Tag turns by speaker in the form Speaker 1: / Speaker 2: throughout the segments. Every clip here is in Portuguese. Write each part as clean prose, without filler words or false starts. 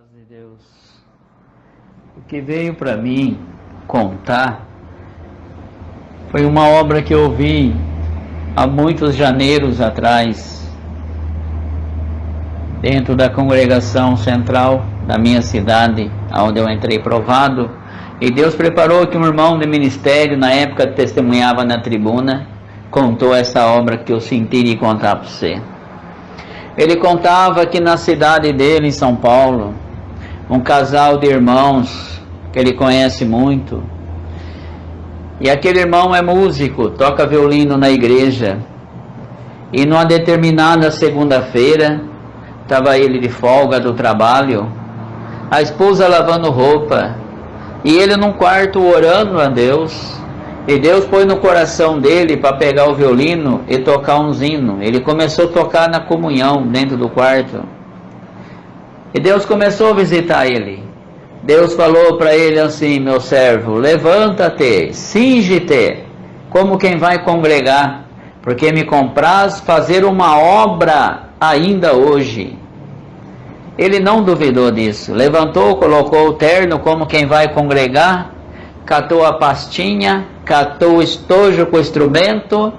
Speaker 1: Paz de Deus. O que veio para mim contar foi uma obra que eu vi há muitos janeiros atrás, dentro da congregação central da minha cidade, onde eu entrei provado, e Deus preparou que um irmão de ministério, na época testemunhava na tribuna, contou essa obra que eu senti de contar para você. Ele contava que na cidade dele, em São Paulo, um casal de irmãos que ele conhece muito, e aquele irmão é músico, toca violino na igreja, e numa determinada segunda-feira, estava ele de folga do trabalho, a esposa lavando roupa, e ele num quarto orando a Deus, e Deus pôs no coração dele para pegar o violino e tocar uns hinos. Ele começou a tocar na comunhão dentro do quarto, e Deus começou a visitar ele. Deus falou para ele assim: meu servo, levanta-te, cinge-te, como quem vai congregar, porque me compraz fazer uma obra ainda hoje. Ele não duvidou disso, levantou, colocou o terno como quem vai congregar, catou a pastinha, catou o estojo com o instrumento,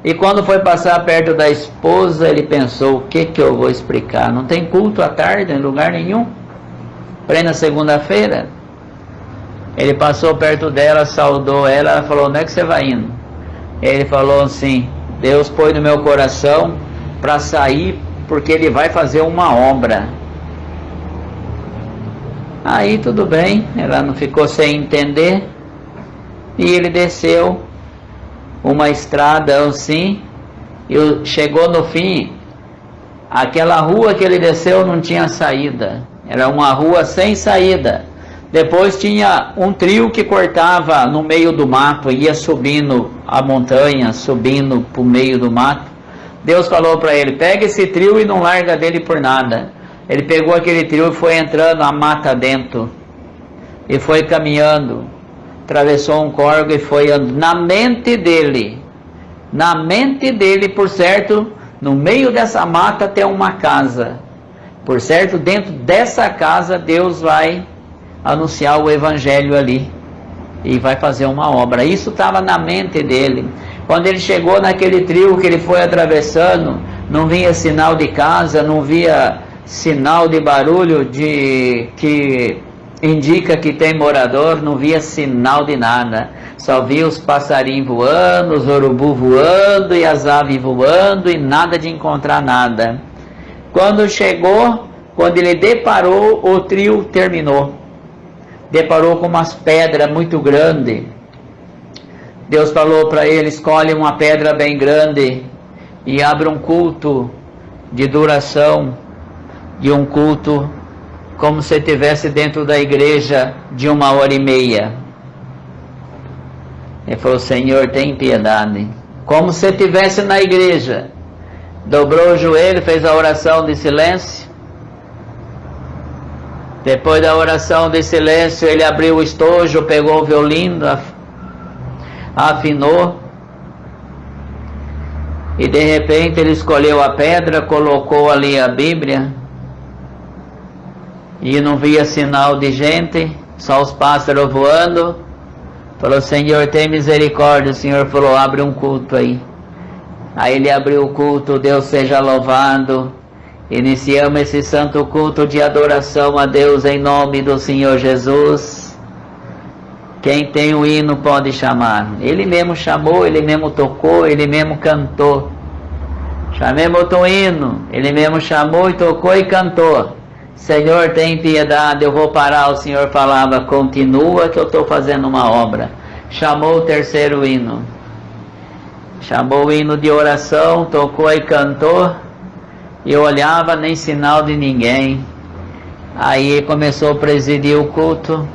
Speaker 1: e quando foi passar perto da esposa, ele pensou: o que eu vou explicar? Não tem culto à tarde em lugar nenhum? Plena segunda-feira. Ele passou perto dela, saudou ela, ela falou: onde é que você vai indo? Ele falou assim: Deus pôs no meu coração para sair, porque Ele vai fazer uma obra. Aí tudo bem, ela não ficou sem entender, e ele desceu uma estrada assim, e chegou no fim. Aquela rua que ele desceu não tinha saída, era uma rua sem saída. Depois tinha um trio que cortava no meio do mato, ia subindo a montanha, subindo para o meio do mato. Deus falou para ele: pega esse trio e não larga dele por nada. Ele pegou aquele trio e foi entrando a mata dentro, e foi caminhando, atravessou um córrego e foi andando. Na mente dele, por certo, no meio dessa mata tem uma casa, por certo, dentro dessa casa Deus vai anunciar o evangelho ali, e vai fazer uma obra. Isso estava na mente dele. Quando ele chegou naquele trio que ele foi atravessando, não via sinal de casa, não via sinal de barulho que indica que tem morador, não via sinal de nada, só via os passarinhos voando, os urubu voando e as aves voando, e nada de encontrar nada. Quando chegou, quando ele deparou, o trio terminou, deparou com umas pedras muito grandes. Deus falou para ele: escolhe uma pedra bem grande e abre um culto de duração, de um culto como se estivesse dentro da igreja de 1h30. Ele falou: Senhor, tem piedade. Como se estivesse na igreja. Dobrou o joelho, fez a oração de silêncio. Depois da oração de silêncio, ele abriu o estojo, pegou o violino, afinou, e de repente ele escolheu a pedra, colocou ali a Bíblia, e não via sinal de gente, só os pássaros voando. Falou: Senhor, tem misericórdia. O Senhor falou: abre um culto aí. Aí ele abriu o culto. Deus seja louvado. Iniciamos esse santo culto de adoração a Deus em nome do Senhor Jesus. Quem tem o hino pode chamar. Ele mesmo chamou, ele mesmo tocou, ele mesmo cantou. Chamemos o hino, ele mesmo chamou e tocou e cantou. Senhor, tem piedade. Eu vou parar. O Senhor falava: continua que eu estou fazendo uma obra. Chamou o terceiro hino, chamou o hino de oração, tocou e cantou, e eu olhava, nem sinal de ninguém. Aí começou a presidir o culto.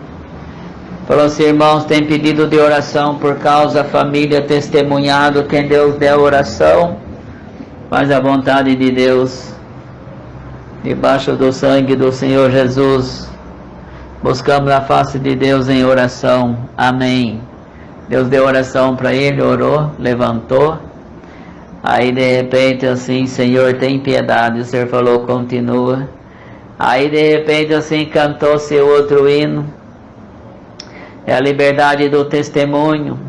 Speaker 1: Falou assim: irmãos, tem pedido de oração por causa da família, testemunhado, quem Deus der oração, faz a vontade de Deus, debaixo do sangue do Senhor Jesus. Buscamos a face de Deus em oração. Amém. Deus deu oração para ele, orou, levantou. Aí de repente assim: Senhor, tem piedade. O Senhor falou: continua. Aí de repente assim cantou-se outro hino. É a liberdade do testemunho.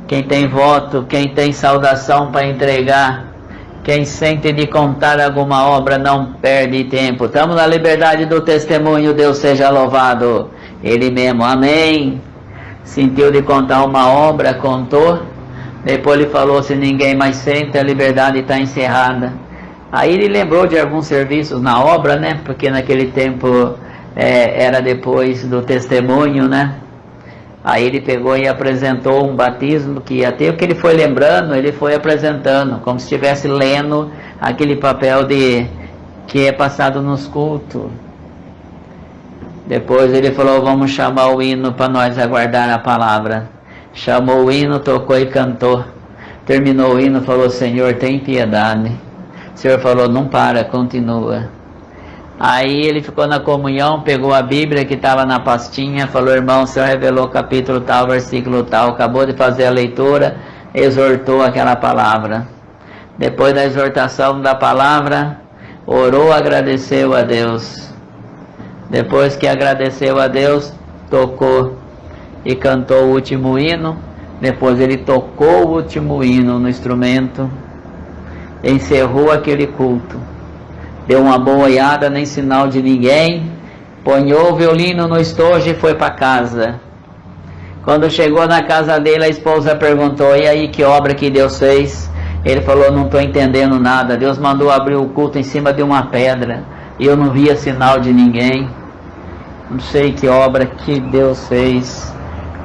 Speaker 1: Quem tem voto, quem tem saudação para entregar, quem sente de contar alguma obra não perde tempo. Estamos na liberdade do testemunho, Deus seja louvado. Ele mesmo, amém. Sentiu de contar uma obra, contou. Depois ele falou, se ninguém mais sente, a liberdade está encerrada. Aí ele lembrou de alguns serviços na obra, né? Porque naquele tempo era depois do testemunho, né? Aí ele pegou e apresentou um batismo que ia ter, o que ele foi lembrando, ele foi apresentando, como se estivesse lendo aquele papel que é passado nos cultos. Depois ele falou, vamos chamar o hino para nós aguardar a palavra. Chamou o hino, tocou e cantou. Terminou o hino, falou, Senhor, tem piedade. O Senhor falou, não para, continua. Aí ele ficou na comunhão, pegou a Bíblia que estava na pastinha, falou, irmão, o Senhor revelou capítulo tal, versículo tal, acabou de fazer a leitura, exortou aquela palavra. Depois da exortação da palavra, orou, agradeceu a Deus. Depois que agradeceu a Deus, tocou e cantou o último hino. Depois ele tocou o último hino no instrumento, encerrou aquele culto. Deu uma boiada, nem sinal de ninguém, ponhou o violino no estojo e foi para casa. Quando chegou na casa dele, a esposa perguntou, e aí, que obra que Deus fez? Ele falou, não estou entendendo nada, Deus mandou abrir o culto em cima de uma pedra, e eu não via sinal de ninguém, não sei que obra que Deus fez,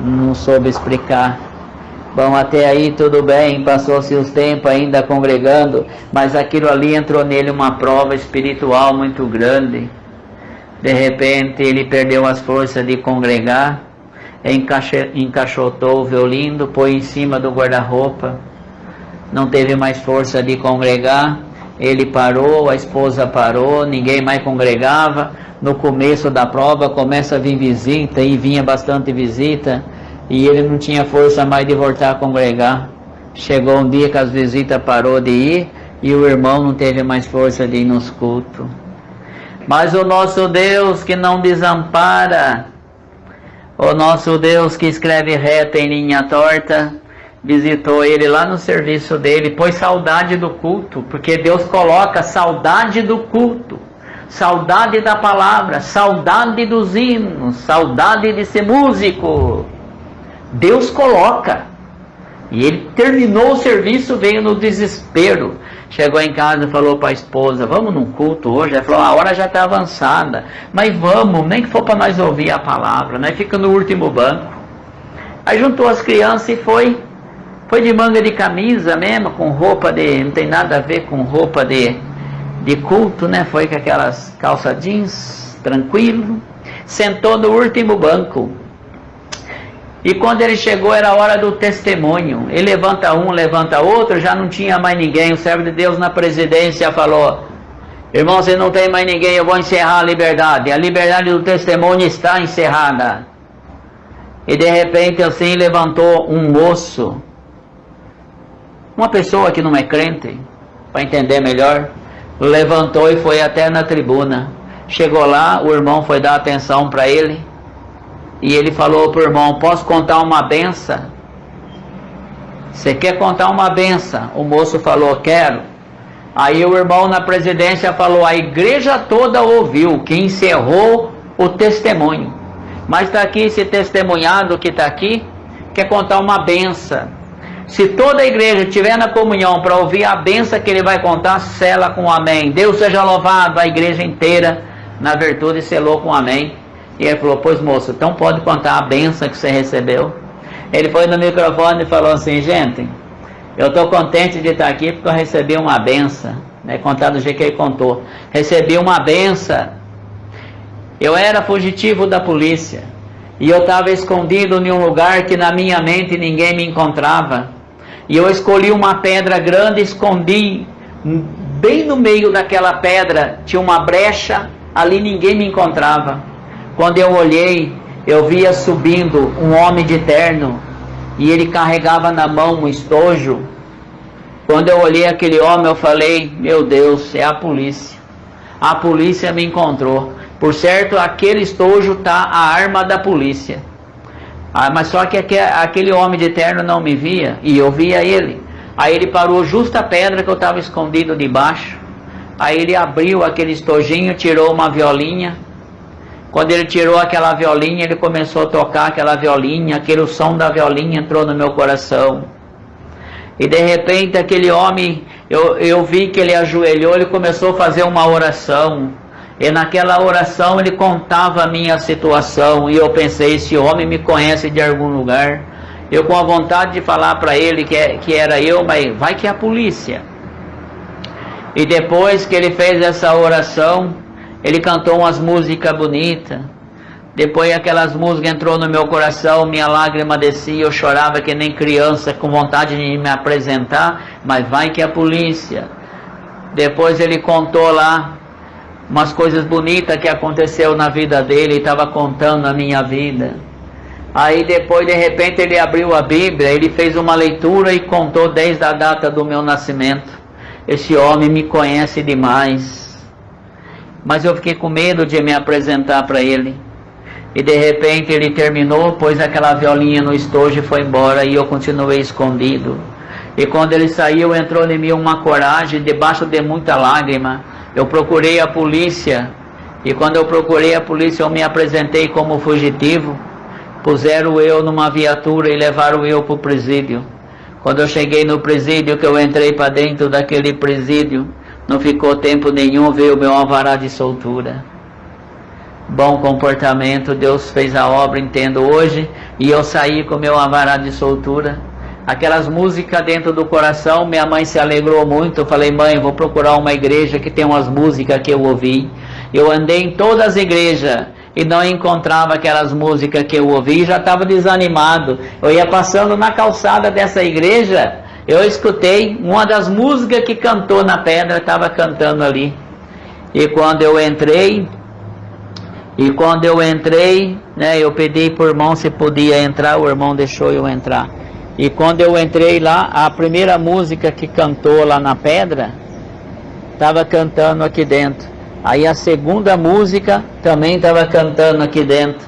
Speaker 1: não soube explicar. Bom, até aí tudo bem, passou-se os tempos ainda congregando, mas aquilo ali entrou nele uma prova espiritual muito grande. De repente ele perdeu as forças de congregar, encaixotou o violino, pôs em cima do guarda-roupa, não teve mais força de congregar, ele parou, a esposa parou, ninguém mais congregava. No começo da prova começa a vir visita, e vinha bastante visita, e ele não tinha força mais de voltar a congregar. Chegou um dia que as visitas parou de ir, e o irmão não teve mais força de ir nos cultos. Mas o nosso Deus que não desampara, o nosso Deus que escreve reto em linha torta, visitou ele lá no serviço dele, pôs saudade do culto, porque Deus coloca saudade do culto, saudade da palavra, saudade dos hinos, saudade de ser músico. Deus coloca. E ele terminou o serviço, veio no desespero. Chegou em casa e falou para a esposa, vamos num culto hoje? Ela falou, a hora já está avançada, mas vamos, nem que for para nós ouvir a palavra, nós fica no último banco. Aí juntou as crianças e foi de manga de camisa mesmo, com roupa não tem nada a ver com roupa de culto, né? Foi com aquelas calça jeans, tranquilo, sentou no último banco. E quando ele chegou, era a hora do testemunho. Ele levanta um, levanta outro, já não tinha mais ninguém. O servo de Deus na presidência falou, irmão, você não tem mais ninguém, eu vou encerrar a liberdade. A liberdade do testemunho está encerrada. E de repente assim levantou um moço, uma pessoa que não é crente, para entender melhor, levantou e foi até na tribuna. Chegou lá, o irmão foi dar atenção para ele, e ele falou para o irmão, posso contar uma benção? Você quer contar uma benção? O moço falou, quero. Aí o irmão na presidência falou, a igreja toda ouviu, que encerrou o testemunho. Mas está aqui esse testemunhado que está aqui, quer contar uma benção. Se toda a igreja estiver na comunhão para ouvir a benção que ele vai contar, sela com amém. Deus seja louvado, a igreja inteira, na virtude, selou com amém. E ele falou, pois moço, então pode contar a benção que você recebeu. Ele foi no microfone e falou assim, gente, eu estou contente de estar aqui porque eu recebi uma benção. Né? Contar do jeito que ele contou. Recebi uma benção. Eu era fugitivo da polícia. E eu estava escondido em um lugar que na minha mente ninguém me encontrava. E eu escolhi uma pedra grande e escondi. Bem no meio daquela pedra tinha uma brecha, ali ninguém me encontrava. Quando eu olhei, eu via subindo um homem de terno, e ele carregava na mão um estojo. Quando eu olhei aquele homem, eu falei, meu Deus, é a polícia. A polícia me encontrou, Por certo, aquele estojo está a arma da polícia. Mas só que aquele homem de terno não me via, e eu via ele. Aí ele parou justo a pedra que eu estava escondido debaixo. Aí ele abriu aquele estojinho, tirou uma violinha. Quando ele tirou aquela violinha, ele começou a tocar aquela violinha, aquele som da violinha entrou no meu coração. E de repente aquele homem, eu vi que ele ajoelhou, ele começou a fazer uma oração. E naquela oração ele contava a minha situação. E eu pensei, esse homem me conhece de algum lugar. Eu com a vontade de falar para ele que era eu, mas vai que é a polícia. E depois que ele fez essa oração, ele cantou umas músicas bonitas. Depois aquelas músicas entrou no meu coração, minha lágrima descia, eu chorava que nem criança, com vontade de me apresentar, mas vai que é a polícia. Depois ele contou lá umas coisas bonitas que aconteceu na vida dele, e estava contando a minha vida. Aí depois de repente ele abriu a Bíblia, ele fez uma leitura e contou desde a data do meu nascimento. Esse homem me conhece demais. Mas eu fiquei com medo de me apresentar para ele. E de repente ele terminou, pôs aquela violinha no estojo e foi embora, e eu continuei escondido. E quando ele saiu, entrou em mim uma coragem, debaixo de muita lágrima. Eu procurei a polícia, e quando eu procurei a polícia, eu me apresentei como fugitivo. Puseram eu numa viatura e levaram eu para o presídio. Quando eu cheguei no presídio, que eu entrei para dentro daquele presídio, não ficou tempo nenhum, veio o meu alvará de soltura. Bom comportamento, Deus fez a obra, entendo hoje, e eu saí com o meu alvará de soltura. Aquelas músicas dentro do coração, minha mãe se alegrou muito. Eu falei, mãe, vou procurar uma igreja que tem umas músicas que eu ouvi. Eu andei em todas as igrejas e não encontrava aquelas músicas que eu ouvi, e já estava desanimado. Eu ia passando na calçada dessa igreja, eu escutei uma das músicas que cantou na pedra, estava cantando ali. E quando eu entrei, né, eu pedi para o irmão se podia entrar, o irmão deixou eu entrar. E quando eu entrei lá, a primeira música que cantou lá na pedra, estava cantando aqui dentro. Aí a segunda música também estava cantando aqui dentro.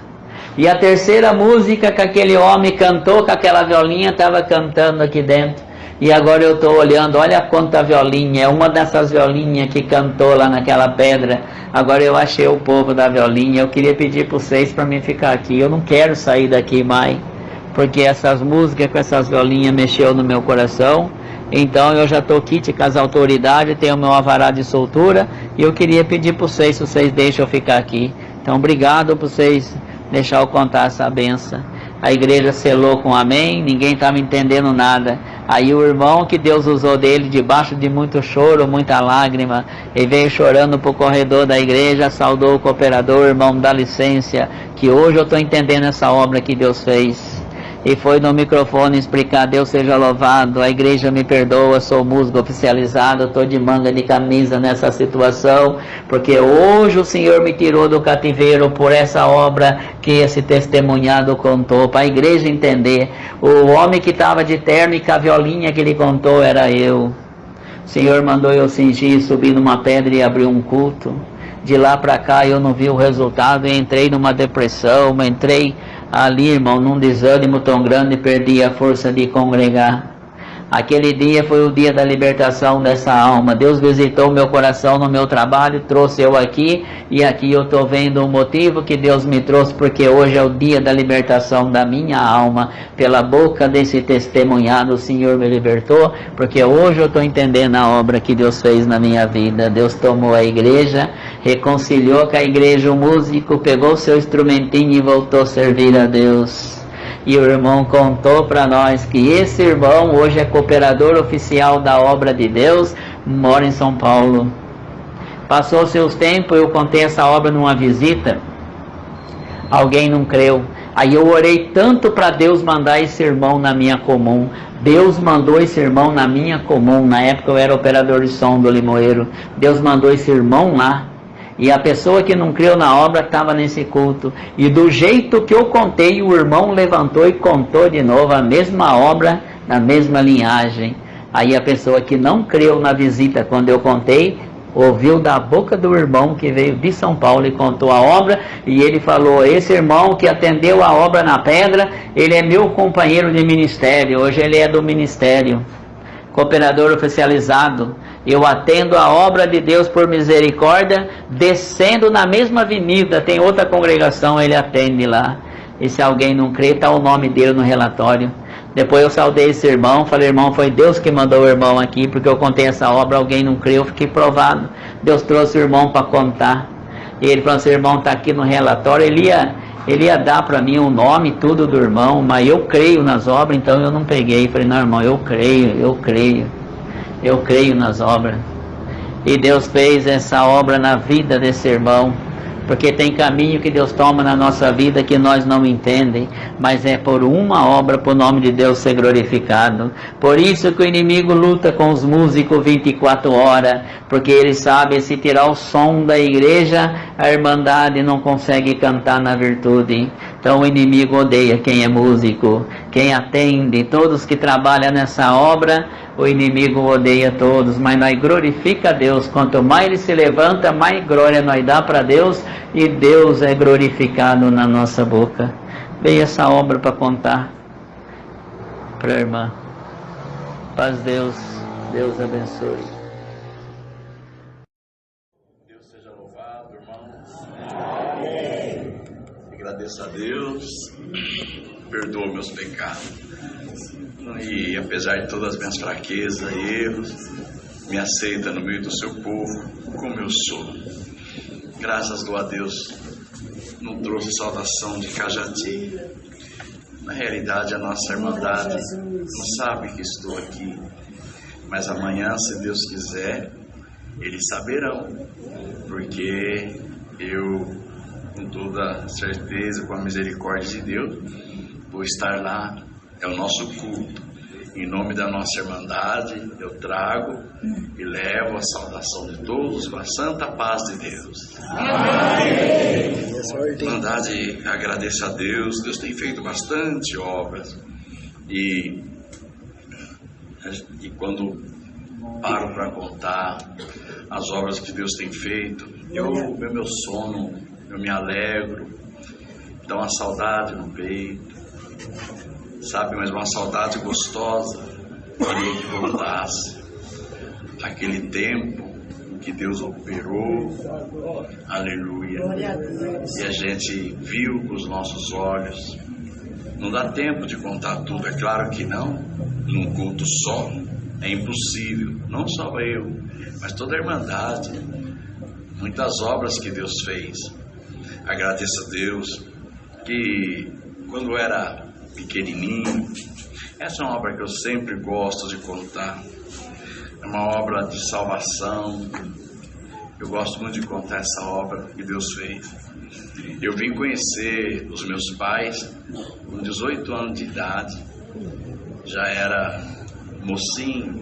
Speaker 1: E a terceira música que aquele homem cantou com aquela violinha estava cantando aqui dentro. E agora eu estou olhando, olha quanta violinha, é uma dessas violinhas que cantou lá naquela pedra. Agora eu achei o povo da violinha. Eu queria pedir para vocês para mim ficar aqui. Eu não quero sair daqui mais, porque essas músicas com essas violinhas mexeu no meu coração. Então eu já estou aqui com as autoridades, tenho o meu alvará de soltura, e eu queria pedir para vocês, se vocês deixam eu ficar aqui. Então obrigado por vocês deixar eu contar essa benção. A igreja selou com amém, ninguém estava entendendo nada. Aí o irmão que Deus usou dele, debaixo de muito choro, muita lágrima, ele veio chorando para o corredor da igreja, saudou o cooperador, irmão, dá licença, que hoje eu estou entendendo essa obra que Deus fez. E foi no microfone explicar, Deus seja louvado, a igreja me perdoa, sou músico oficializado, estou de manga de camisa nessa situação, porque hoje o Senhor me tirou do cativeiro por essa obra que esse testemunhado contou, para a igreja entender. O homem que estava de terno e com a violinha que ele contou era eu. O Senhor mandou eu cingir, subir numa pedra e abrir um culto. De lá para cá eu não vi o resultado, eu entrei numa depressão, entrei ali, irmão, num desânimo tão grande, perdi a força de congregar. Aquele dia foi o dia da libertação dessa alma. Deus visitou meu coração no meu trabalho, trouxe eu aqui, e aqui eu estou vendo o motivo que Deus me trouxe, porque hoje é o dia da libertação da minha alma. Pela boca desse testemunhado o Senhor me libertou, porque hoje eu estou entendendo a obra que Deus fez na minha vida. Deus tomou a igreja, reconciliou com a igreja o músico, pegou seu instrumentinho e voltou a servir a Deus. E o irmão contou para nós que esse irmão hoje é cooperador oficial da obra de Deus, mora em São Paulo. Passou seus tempos, eu contei essa obra numa visita, alguém não creu. Aí eu orei tanto para Deus mandar esse irmão na minha comum. Deus mandou esse irmão na minha comum. Na época eu era operador de som do Limoeiro. Deus mandou esse irmão lá. E a pessoa que não creu na obra estava nesse culto. E do jeito que eu contei, o irmão levantou e contou de novo a mesma obra, na mesma linhagem. Aí a pessoa que não creu na visita, quando eu contei, ouviu da boca do irmão que veio de São Paulo e contou a obra, e ele falou: esse irmão que atendeu a obra na pedra, ele é meu companheiro de ministério, hoje ele é do ministério, cooperador oficializado. Eu atendo a obra de Deus por misericórdia, descendo na mesma avenida, tem outra congregação, ele atende lá. E se alguém não crê, está o nome dele no relatório. Depois eu saudei esse irmão, falei: irmão, foi Deus que mandou o irmão aqui, porque eu contei essa obra, alguém não creu, eu fiquei provado. Deus trouxe o irmão para contar. E ele falou: esse irmão está aqui no relatório, ele ia dar para mim o nome e tudo do irmão, mas eu creio nas obras, então eu não peguei. Falei: não, irmão, eu creio nas obras. E Deus fez essa obra na vida desse irmão, porque tem caminho que Deus toma na nossa vida que nós não entendemos, mas é por uma obra, por o nome de Deus ser glorificado. Por isso que o inimigo luta com os músicos 24 horas, porque ele sabe, se tirar o som da igreja, a irmandade não consegue cantar na virtude. Então o inimigo odeia quem é músico, quem atende, todos que trabalham nessa obra, o inimigo odeia todos, mas nós glorifica a Deus. Quanto mais ele se levanta, mais glória nós dá para Deus, e Deus é glorificado na nossa boca. Veio essa obra para contar para a irmã. Paz Deus, Deus abençoe.
Speaker 2: Deus seja louvado, irmãos. Amém. Agradeço a Deus, perdoa meus pecados. E apesar de todas as minhas fraquezas e erros, me aceita no meio do seu povo como eu sou. Graças a Deus, não trouxe saudação de Cajati. Na realidade, a nossa irmandade não sabe que estou aqui, mas amanhã, se Deus quiser, eles saberão, porque eu, com toda certeza, com a misericórdia de Deus, vou estar lá. É o nosso culto. Em nome da nossa irmandade, eu trago e levo a saudação de todos com a santa paz de Deus. Amém. A irmandade agradece a Deus. Deus tem feito bastante obras. E quando paro para contar as obras que Deus tem feito, meu sono, eu me alegro, dá uma saudade no peito. Sabe, mas uma saudade gostosa, queria que voltasse aquele tempo em que Deus operou, aleluia, e a gente viu com os nossos olhos. Não dá tempo de contar tudo, é claro que não, num culto só, é impossível, não só eu, mas toda a irmandade, muitas obras que Deus fez. Agradeço a Deus que quando era pequenininho, essa é uma obra que eu sempre gosto de contar, é uma obra de salvação. Eu gosto muito de contar essa obra que Deus fez. Eu vim conhecer os meus pais com 18 anos de idade, já era mocinho,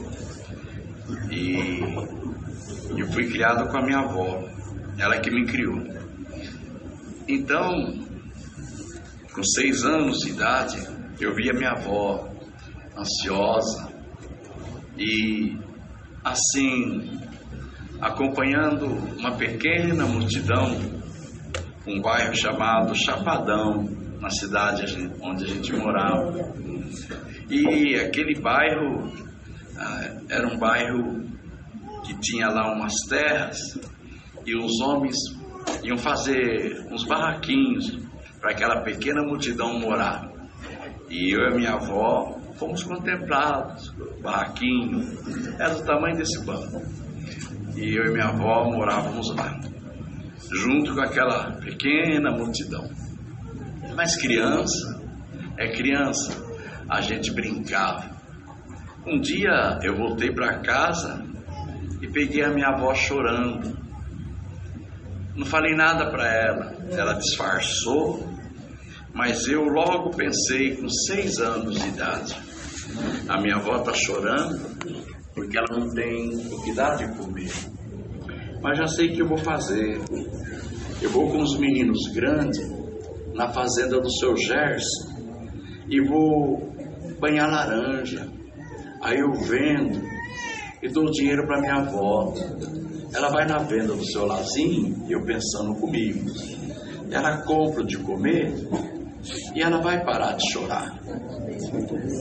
Speaker 2: e eu fui criado com a minha avó, ela que me criou. Então, com 6 anos de idade, eu vi a minha avó ansiosa e assim, acompanhando uma pequena multidão, um bairro chamado Chapadão, na cidade onde a gente morava. E aquele bairro era um bairro que tinha lá umas terras e os homens iam fazer uns barraquinhos para aquela pequena multidão morar. E eu e a minha avó fomos contemplados, o barraquinho era do tamanho desse banco. E eu e minha avó morávamos lá, junto com aquela pequena multidão. Mas criança, a gente brincava. Um dia eu voltei para casa e peguei a minha avó chorando. Não falei nada para ela disfarçou, mas eu logo pensei, com 6 anos de idade, a minha avó está chorando porque ela não tem o que dar de comer. Mas já sei o que eu vou fazer. Eu vou com os meninos grandes na fazenda do seu Gerson e vou banhar laranja. Aí eu vendo e dou dinheiro para minha avó. ela vai na venda do seu Lazinho, eu pensando comigo, ela compra de comer e ela vai parar de chorar.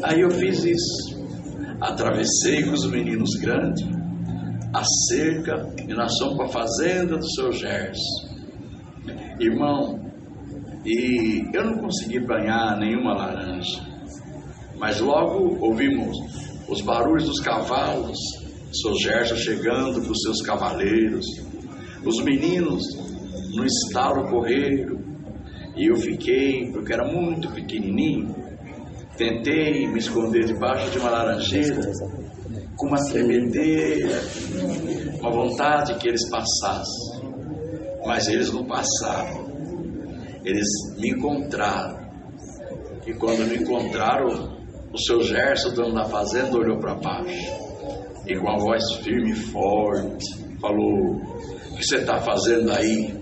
Speaker 2: Aí eu fiz isso, atravessei com os meninos grandes a cerca e nós fomos para a fazenda do seu Gerson. Irmão, e eu não consegui banhar nenhuma laranja, mas logo ouvimos os barulhos dos cavalos, seu Gerson chegando com os seus cavaleiros, os meninos no estalo correram, e eu fiquei, porque era muito pequenininho, tentei me esconder debaixo de uma laranjeira, com uma tremedeira, uma vontade que eles passassem, mas eles não passaram. Eles me encontraram, e quando me encontraram, o seu Gerson, dono da fazenda, olhou para baixo e com a voz firme e forte falou: o que você está fazendo aí?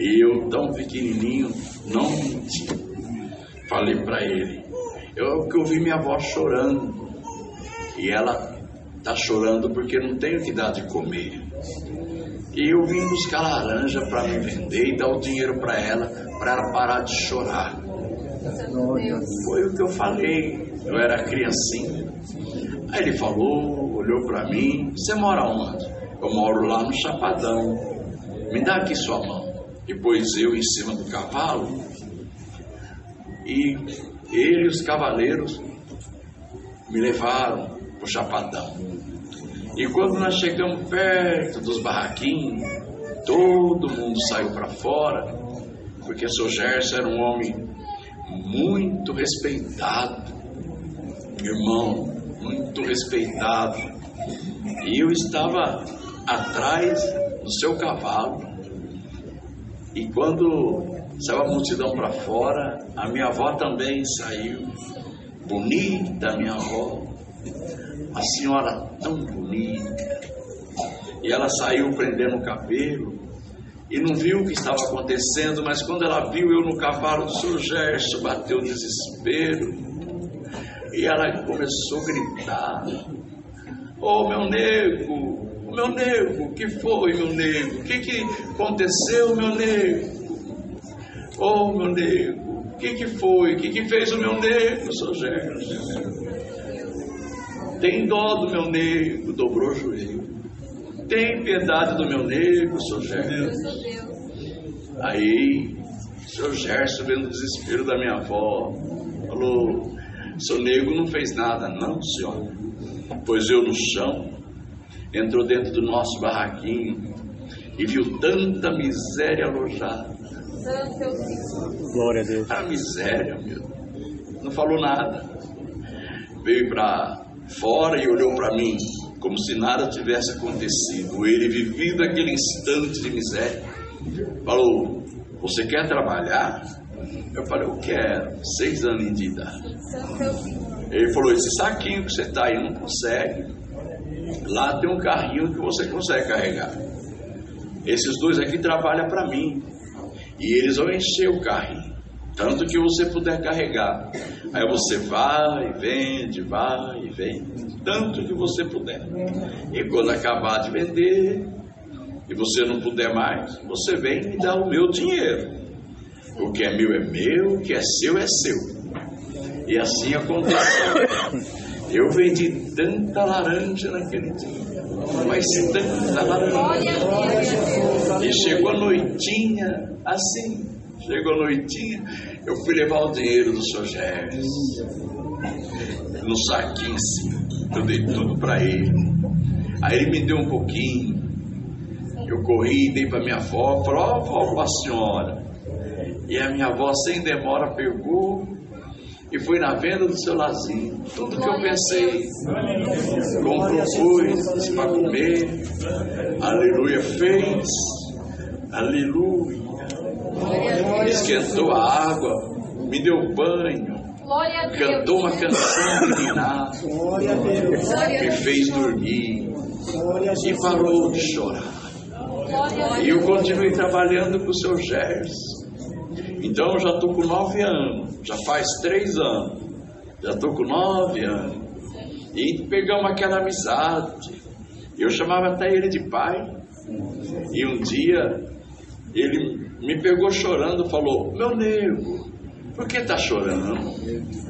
Speaker 2: E eu, tão pequenininho, não menti. Falei para ele: eu que ouvi minha avó chorando, e ela está chorando porque não tem o que dar de comer. E eu vim buscar laranja para me vender e dar o dinheiro para ela parar de chorar. Foi o que eu falei, eu era criancinha. Aí ele falou, olhou para mim: você mora onde? Eu moro lá no Chapadão, me dá aqui sua mão. E pôs eu em cima do cavalo, e ele e os cavaleiros me levaram para o Chapadão. E quando nós chegamos perto dos barraquinhos, todo mundo saiu para fora, porque seu Gerson era um homem muito respeitado, irmão, muito respeitado. E eu estava atrás do seu cavalo, e quando saiu a multidão para fora, a minha avó também saiu, bonita a minha avó, a senhora tão bonita, e ela saiu prendendo o cabelo, e não viu o que estava acontecendo, mas quando ela viu eu no cavalo do seu Gerson, bateu o desespero, e ela começou a gritar: ô meu nego, o que foi, meu nego? O que aconteceu, meu nego? Ô meu nego, o que foi? O que fez o meu nego, seu Gerson? Tem dó do meu nego, dobrou o joelho. Tem piedade do meu nego, seu Gerson. Aí, seu Gerson, vendo o desespero da minha avó, falou: seu nego não fez nada, não, senhora. Pois eu no chão, entrou dentro do nosso barraquinho e viu tanta miséria alojada.
Speaker 3: Glória a Deus.
Speaker 2: A miséria, meu. Não falou nada. Veio para fora e olhou para mim como se nada tivesse acontecido. Ele vivido aquele instante de miséria, falou: você quer trabalhar? Eu falei: eu quero. 6 anos de idade. Ele falou: esse saquinho que você está aí não consegue. Lá tem um carrinho que você consegue carregar. Esses 2 aqui trabalham para mim, e eles vão encher o carrinho, tanto que você puder carregar. Aí você vai e vende, tanto que você puder. E quando acabar de vender e você não puder mais, você vem e dá o meu dinheiro. O que é meu, o que é seu é seu. E assim aconteceu. Eu vendi tanta laranja naquele dia, mas tanta laranja. E chegou a noitinha, assim, eu fui levar o dinheiro do seu Gerson, no saquinho assim, eu dei tudo para ele. Aí ele me deu um pouquinho, eu corri e dei para minha avó, falei: ó, avó, para a senhora. E a minha avó, sem demora, pegou e foi na venda do seu Lazinho. Tudo que eu pensei, comprou coisas para comer, aleluia, fez, aleluia, esquentou a água, me deu banho, cantou uma canção meninada, me fez dormir e parou de chorar. E eu continuei trabalhando com o seu Gerson. Então eu já estou com 9 anos, já faz 3 anos, já estou com 9 anos, e pegamos aquela amizade. Eu chamava até ele de pai. E um dia ele me pegou chorando, falou: meu nego, por que tá chorando?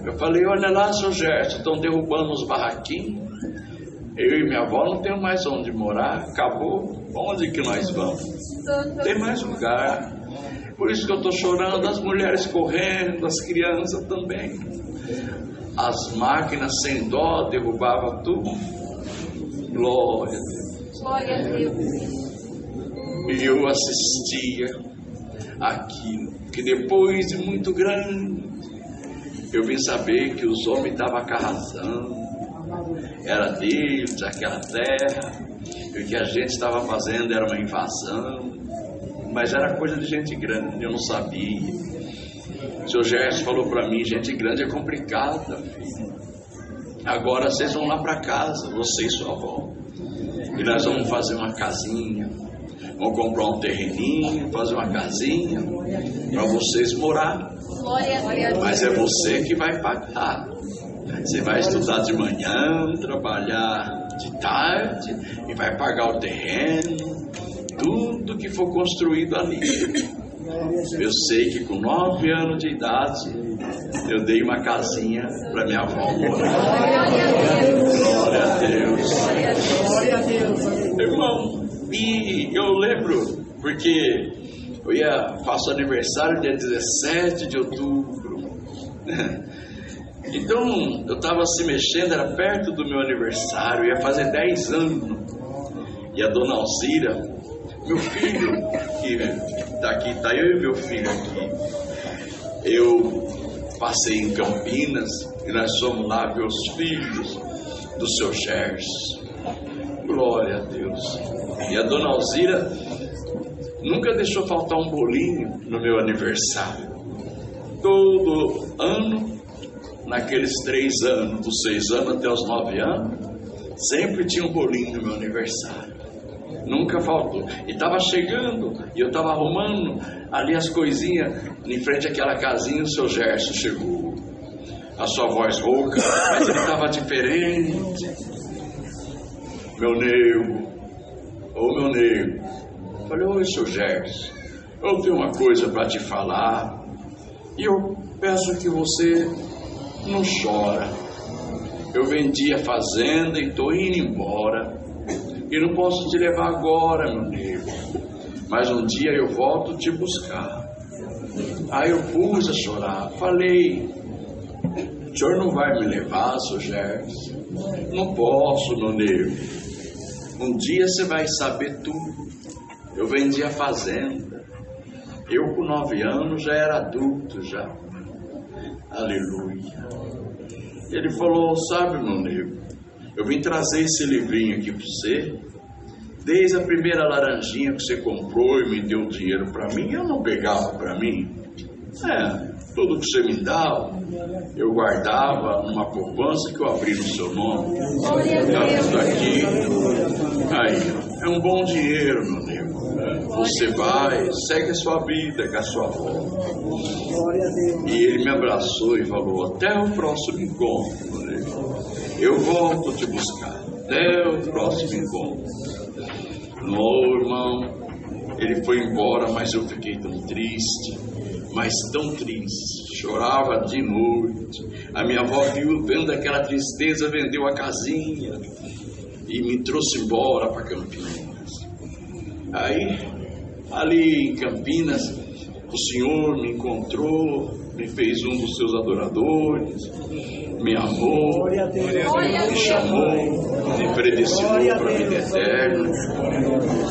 Speaker 2: Eu falei: olha lá, seu Gerson, estão derrubando os barraquinhos. Eu e minha avó não temos mais onde morar, acabou. Onde que nós vamos? Tem mais lugar. Por isso que eu estou chorando, as mulheres correndo, as crianças também. As máquinas sem dó derrubavam tudo. Glória a Deus.
Speaker 3: Glória a Deus.
Speaker 2: E eu assistia aquilo, que depois de muito grande, eu vim saber que os homens estavam com a razão, era deles, aquela terra, e o que a gente estava fazendo era uma invasão, mas era coisa de gente grande, eu não sabia. O seu Gerson falou para mim: gente grande é complicada, filho. Agora vocês vão lá para casa, você e sua avó, e nós vamos fazer uma casinha. Vão comprar um terreninho, fazer uma casinha para vocês morar. Mas é você que vai pagar. Você vai estudar de manhã, trabalhar de tarde e vai pagar o terreno, tudo que for construído ali. Eu sei que com 9 anos de idade eu dei uma casinha para minha avó morar. Glória a Deus.
Speaker 3: Glória a Deus.
Speaker 2: Irmão, e eu lembro, porque faço aniversário dia 17 de outubro. Então eu estava se mexendo, era perto do meu aniversário, ia fazer 10 anos. E a dona Alzira, meu filho, que está aqui, está eu e meu filho aqui. Eu passei em Campinas e nós fomos lá ver os filhos do seu Gerson. Glória a Deus. E a dona Alzira nunca deixou faltar um bolinho no meu aniversário. Todo ano, naqueles 3 anos, dos 6 anos até os 9 anos, sempre tinha um bolinho no meu aniversário. Nunca faltou. E estava chegando, e eu estava arrumando ali as coisinhas, em frente àquela casinha, o seu Gerson chegou. A sua voz rouca, mas ele estava diferente. Meu nego, meu nego. Falei: oi, seu Gerson, eu tenho uma coisa para te falar. E eu peço que você não chora. Eu vendi a fazenda e estou indo embora. E não posso te levar agora, meu nego. Mas um dia eu volto te buscar. Aí eu pus a chorar. Falei: o senhor não vai me levar, seu Gerson? Não posso, meu nego. Um dia você vai saber tudo. Eu vendi a fazenda. Eu com 9 anos já era adulto já. Aleluia. Ele falou: sabe, meu nego, eu vim trazer esse livrinho aqui para você. Desde a primeira laranjinha que você comprou e me deu dinheiro para mim, eu não pegava para mim. Tudo que você me dava, eu guardava numa poupança que eu abri no seu nome. Isso aqui, aí, é um bom dinheiro, meu nego. Você vai, segue a sua vida com a sua avó. E ele me abraçou e falou: até o próximo encontro, meu nego. Eu volto te buscar. Até o próximo encontro. Não, irmão. Ele foi embora, mas eu fiquei tão triste. Mas tão triste, chorava de noite. A minha avó viu, vendo aquela tristeza, vendeu a casinha e me trouxe embora para Campinas. Aí, ali em Campinas, o Senhor me encontrou, me fez um dos seus adoradores, me amou, me chamou, me predestinou para a vida eterna.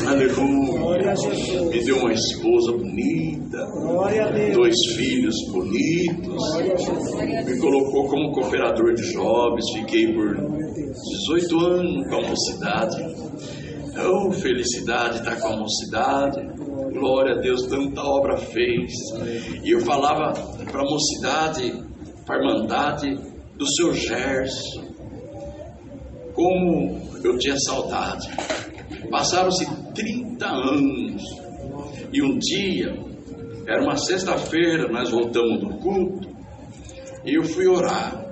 Speaker 2: Aleluia. Me deu uma esposa bonita, 2 filhos bonitos, me colocou como cooperador de jovens, fiquei por 18 anos com a mocidade. Oh, felicidade estar com a mocidade. Glória a Deus, tanta obra fez. E eu falava para a mocidade, para a irmandade do seu Gerson, como eu tinha saudade. Passaram-se 30 anos e um dia, era uma sexta-feira, nós voltamos do culto e eu fui orar.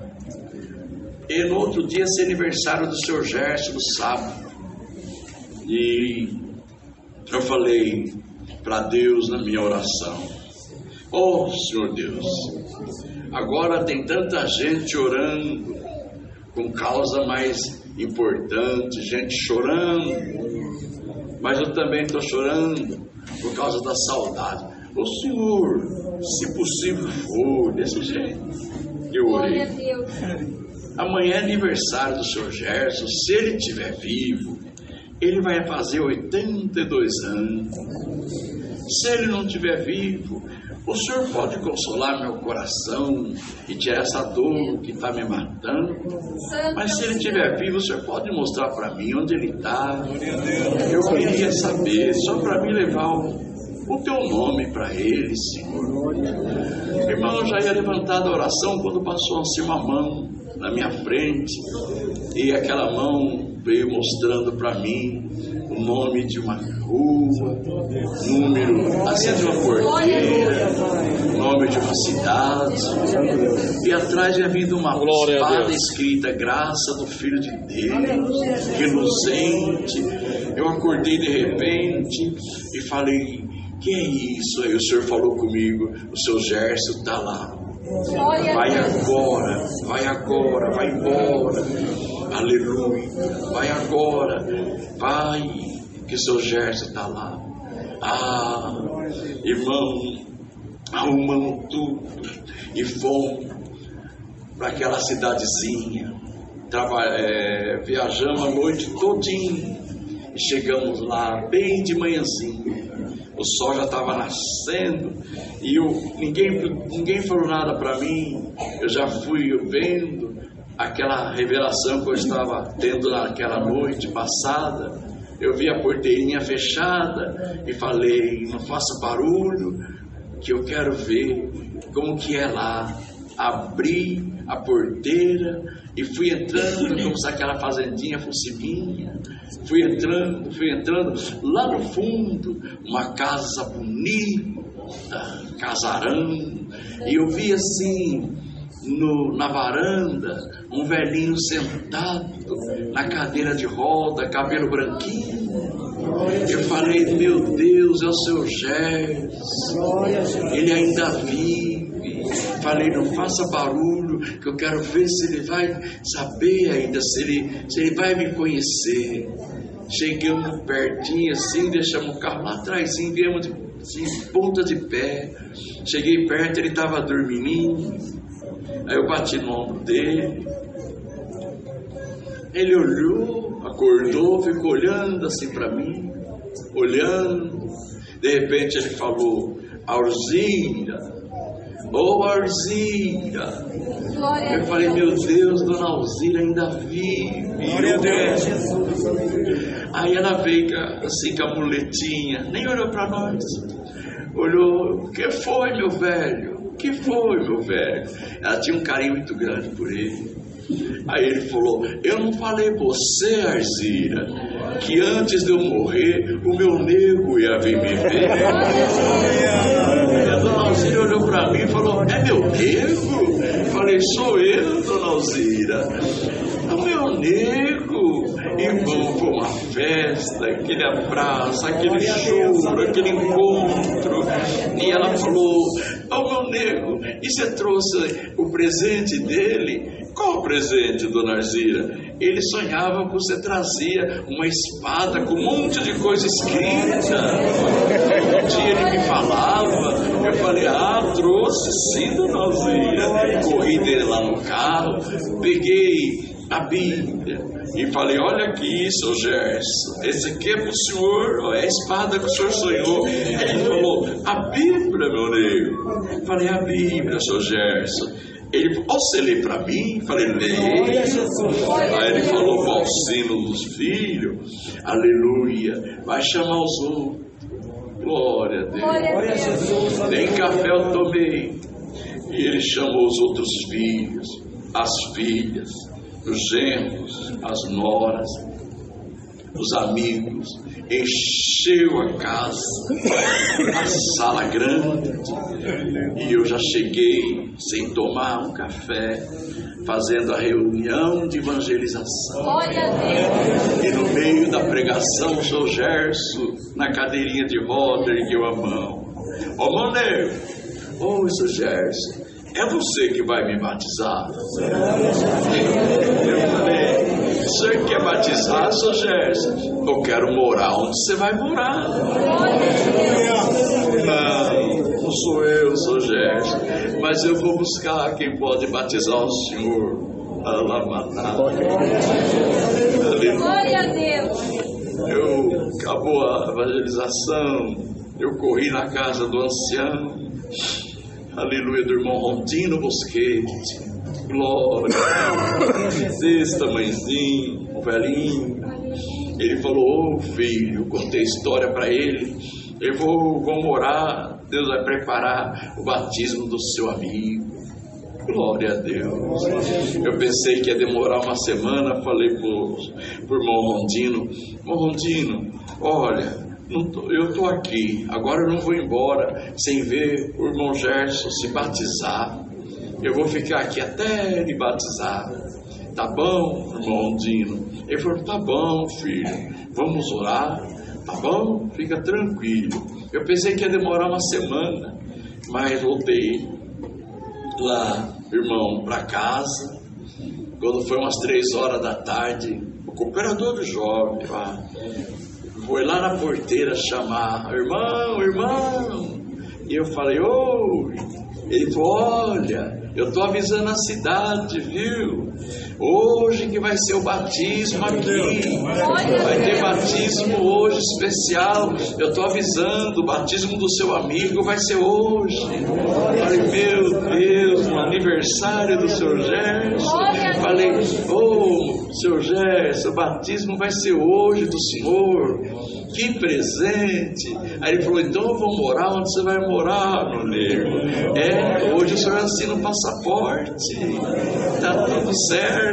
Speaker 2: E no outro dia, esse aniversário do seu Gerson, no sábado. E eu falei para Deus na minha oração: oh Senhor Deus, agora tem tanta gente orando com causa mais importante, gente chorando, mas eu também estou chorando por causa da saudade. Ô Senhor, se possível for desse jeito. Eu orei. Amanhã é aniversário do Sr. Gerson. Se ele estiver vivo, ele vai fazer 82 anos. Se ele não estiver vivo, o Senhor pode consolar meu coração e tirar essa dor que está me matando. Mas se ele estiver vivo, o Senhor pode mostrar para mim onde ele está. Eu queria saber, só para me levar o teu nome para ele, Senhor. Irmão, eu já ia levantar da oração quando passou assim uma mão na minha frente, e aquela mão veio mostrando para mim o nome de uma rua, número assim de uma porteira, nome de uma cidade, e atrás tinha vindo uma espada escrita: graça do Filho de Deus, reluzente. Eu acordei de repente e falei: que é isso? Aí o Senhor falou comigo: o seu Gerson está lá. Vai agora, vai embora. Aleluia. Vai agora, vai, que o seu Gerson está lá. Ah, irmão, arrumamos tudo e fomos para aquela cidadezinha. Viajamos a noite todinha e chegamos lá bem de manhãzinha. O sol já estava nascendo e ninguém falou nada para mim. Eu já fui vendo aquela revelação que eu estava tendo naquela noite passada. Eu vi a porteirinha fechada e falei: não faça barulho, que eu quero ver como que é lá. Abri a porteira e fui entrando como se aquela fazendinha fosse minha. Fui entrando, lá no fundo, uma casa bonita, casarão, e eu vi assim, na varanda, um velhinho sentado na cadeira de roda, cabelo branquinho. Eu falei: meu Deus, é o seu Gerson, ele ainda vive. Falei: não faça barulho, que eu quero ver se ele vai saber ainda, se ele vai me conhecer. Chegamos pertinho assim, deixamos o carro lá atrás, assim, viemos assim, ponta de pé. Cheguei perto, ele estava dormindo. Aí eu bati no ombro dele. Ele olhou, acordou, ficou olhando assim para mim, olhando. De repente ele falou: Alzira. Ô Alzira. Eu falei: meu Deus, dona Alzira ainda vive. Aí ela veio assim com a muletinha, nem olhou para nós. Olhou: o que foi, meu velho? O que foi, meu velho? Ela tinha um carinho muito grande por ele. Aí ele falou: eu não falei você, Alzira, que antes de eu morrer, o meu nego ia vir me ver. E a dona Alzira olhou para mim e falou: é meu nego? Falei: sou eu, dona Alzira. É o meu nego. E vamos para uma festa, aquele abraço, aquele choro, aquele encontro. E ela falou: ó, meu nego, e você trouxe o presente dele? Qual o presente, dona Alzira? Ele sonhava que você trazia uma espada com um monte de coisa escrita. Um dia ele me falava, eu falei: ah, trouxe sim, dona Alzira. Corri dele lá no carro, peguei a Bíblia e falei: olha aqui, seu Gerson, esse aqui é pro senhor, é a espada que o senhor sonhou. Ele falou: a Bíblia, meu nego. Falei: a Bíblia, seu Gerson. Ele falou: você lê para mim? Falei: leio. Aí ele falou: qual o sino dos filhos? Aleluia. Vai chamar os outros. Glória a Deus. Nem café eu tomei. E ele chamou os outros filhos, as filhas, os genros, as noras. os amigos, encheu a casa, a sala grande, e eu já cheguei sem tomar um café, fazendo a reunião de evangelização.
Speaker 3: Glória a Deus.
Speaker 2: E no meio da pregação, o Sr. Gerson, na cadeirinha de roda, ergueu a mão. Ô Moneiro, ô Sr. Gerson, é você que vai me batizar? Eu falei, o senhor quer batizar, Sr. Gerson? Eu quero morar onde você vai morar. Não sou eu, Sr. Gerson, mas eu vou buscar quem pode batizar o senhor.
Speaker 3: Glória a Deus.
Speaker 2: Acabou a evangelização, eu corri na casa do ancião, aleluia, do irmão Rondino Bosquete, glória, desse tamanhozinho, um velhinho. Ele falou, ô filho, eu contei a história para ele, eu vou morar, Deus vai preparar o batismo do seu amigo. Glória a Deus. Eu pensei que ia demorar uma semana. Falei pro irmão Rondino, irmão Rondino, olha, eu estou aqui, agora eu não vou embora sem ver o irmão Gerson se batizar. Eu vou ficar aqui até ele batizar. Tá bom, irmão Rondino? Ele falou, tá bom, filho, vamos orar, tá bom? Fica tranquilo. Eu pensei que ia demorar uma semana, mas voltei lá, irmão, para casa. Quando foi umas 3 horas da tarde, o cooperador do jovem foi lá na porteira chamar, irmão. E eu falei, oi. Ele falou, olha, eu estou avisando a cidade, viu? Hoje que vai ser o batismo aqui. Vai ter batismo hoje especial. Eu estou avisando, o batismo do seu amigo vai ser hoje. Falei, meu Deus, no aniversário do Sr. Gerson. Falei, Sr. Gerson, o batismo vai ser hoje do senhor. Que presente. Aí ele falou, então eu vou morar onde você vai morar, meu nego. Hoje o senhor assina o passaporte. Tá tudo certo.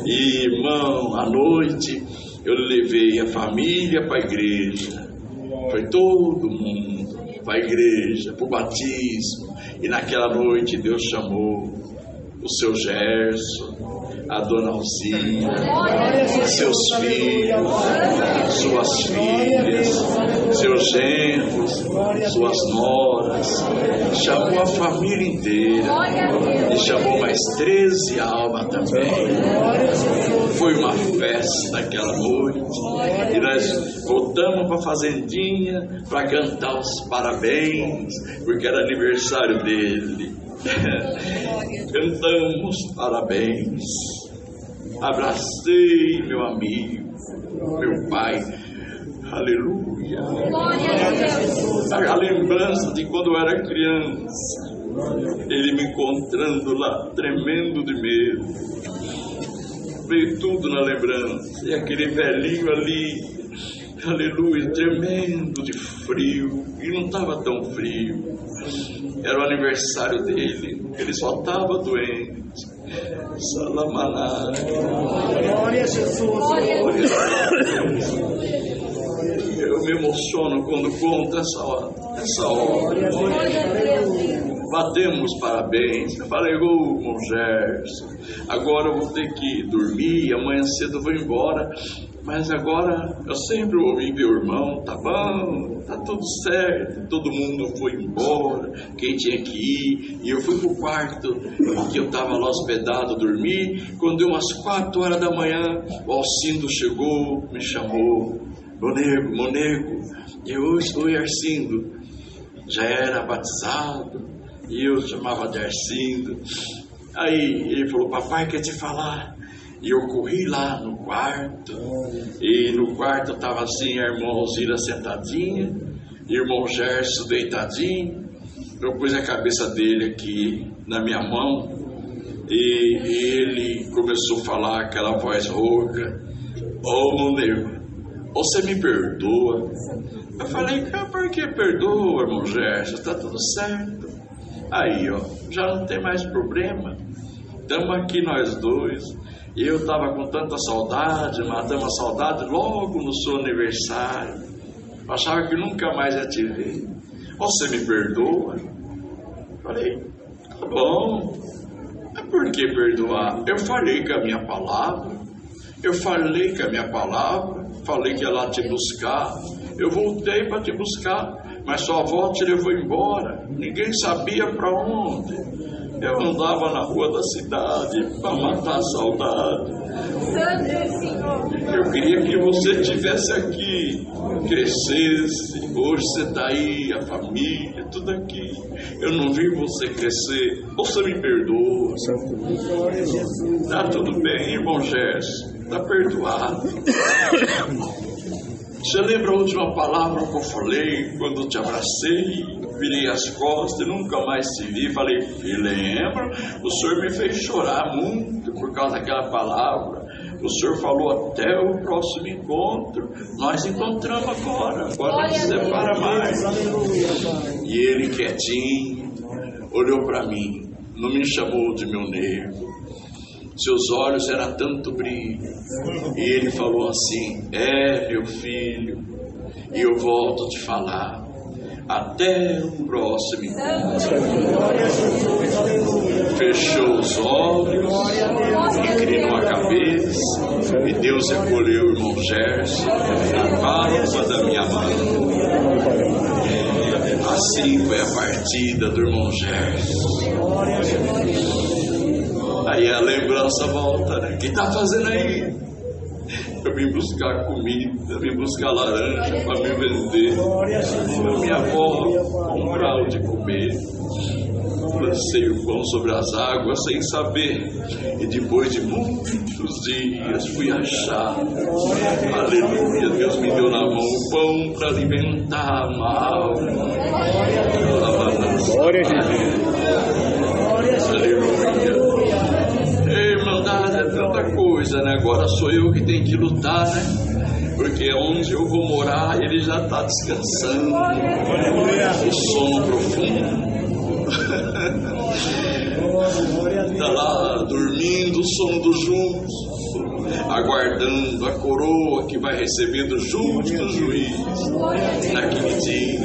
Speaker 2: E, irmão, à noite eu levei a família para a igreja. Foi todo mundo para a igreja, para o batismo. E naquela noite Deus chamou o seu Gerson, a dona Alzira, seus filhos, suas filhas, seus genros, suas noras, chamou a família inteira e chamou mais 13 almas também. Foi uma festa aquela noite e nós voltamos para a fazendinha para cantar os parabéns, porque era aniversário dele. Cantamos parabéns, abracei meu amigo, meu pai, aleluia. A lembrança de quando eu era criança, ele me encontrando lá, tremendo de medo, veio tudo na lembrança, e aquele velhinho ali, aleluia, tremendo de frio, e não estava tão frio. Era o aniversário dele, ele só estava doente. Salamaná.
Speaker 3: Glória a Jesus.
Speaker 2: Eu me emociono quando conto essa hora. Batemos parabéns. Eu falei, irmão Gerson, agora eu vou ter que dormir, amanhã cedo eu vou embora. Mas agora eu sempre ouvi meu irmão, tá bom, tá tudo certo, todo mundo foi embora, quem tinha que ir, e eu fui pro quarto, que eu estava lá hospedado, dormi. Quando deu umas 4 horas da manhã, o Alcindo chegou, me chamou, Monego, eu estou Arcindo, já era batizado, e eu chamava de Arcindo. Aí ele falou, papai quer te falar. E eu corri lá no quarto, e no quarto estava assim a irmã Alzira sentadinha, irmão Gerson deitadinho. Eu pus a cabeça dele aqui na minha mão, e ele começou a falar aquela voz rouca, Monego, você me perdoa? Eu falei, por que perdoa, irmão Gerson? Está tudo certo. Aí, já não tem mais problema. Estamos aqui nós dois. E eu estava com tanta saudade, matando a saudade logo no seu aniversário. Achava que nunca mais ia te ver. Você me perdoa? Falei, tá bom. Mas por que perdoar? Eu falei com a minha palavra. Falei que ia lá te buscar. Eu voltei para te buscar, mas sua avó te levou embora. Ninguém sabia para onde. Eu andava na rua da cidade para matar a saudade. Eu queria que você estivesse aqui, crescesse. Hoje você está aí, a família, tudo aqui. Eu não vi você crescer. Você me perdoa. Tá tudo bem, irmão Gerson. Está perdoado. Você lembra a última palavra que eu falei quando eu te abracei, virei as costas e nunca mais te vi? Falei, lembro, o senhor me fez chorar muito por causa daquela palavra. O senhor falou até o próximo encontro. Nós encontramos agora não se separa mais. E ele quietinho olhou para mim, não me chamou de meu nego. Seus olhos eram tanto brilho. E ele falou assim, meu filho, e eu volto a te falar, até o próximo encontro. Fechou os olhos, inclinou a cabeça, e Deus recolheu o irmão Gerson na palma da minha mão. Assim foi a partida do irmão Gerson. Aí a lembrança volta, né? O que está fazendo aí? Eu vim buscar comida, vim buscar laranja para me vender. A minha avó comprar o de comer. Lancei o pão sobre as águas sem saber. E depois de muitos dias fui achar. Aleluia, Deus me deu na mão o pão para alimentar a alma.
Speaker 4: Glória a Jesus.
Speaker 2: Aleluia. Irmandade é tanta coisa, né? Agora sou eu que tenho que lutar, né? Porque onde eu vou morar, ele já está descansando. O sono profundo. Está lá dormindo o sono dos justos, aguardando a coroa que vai receber do justo juiz naquele dia.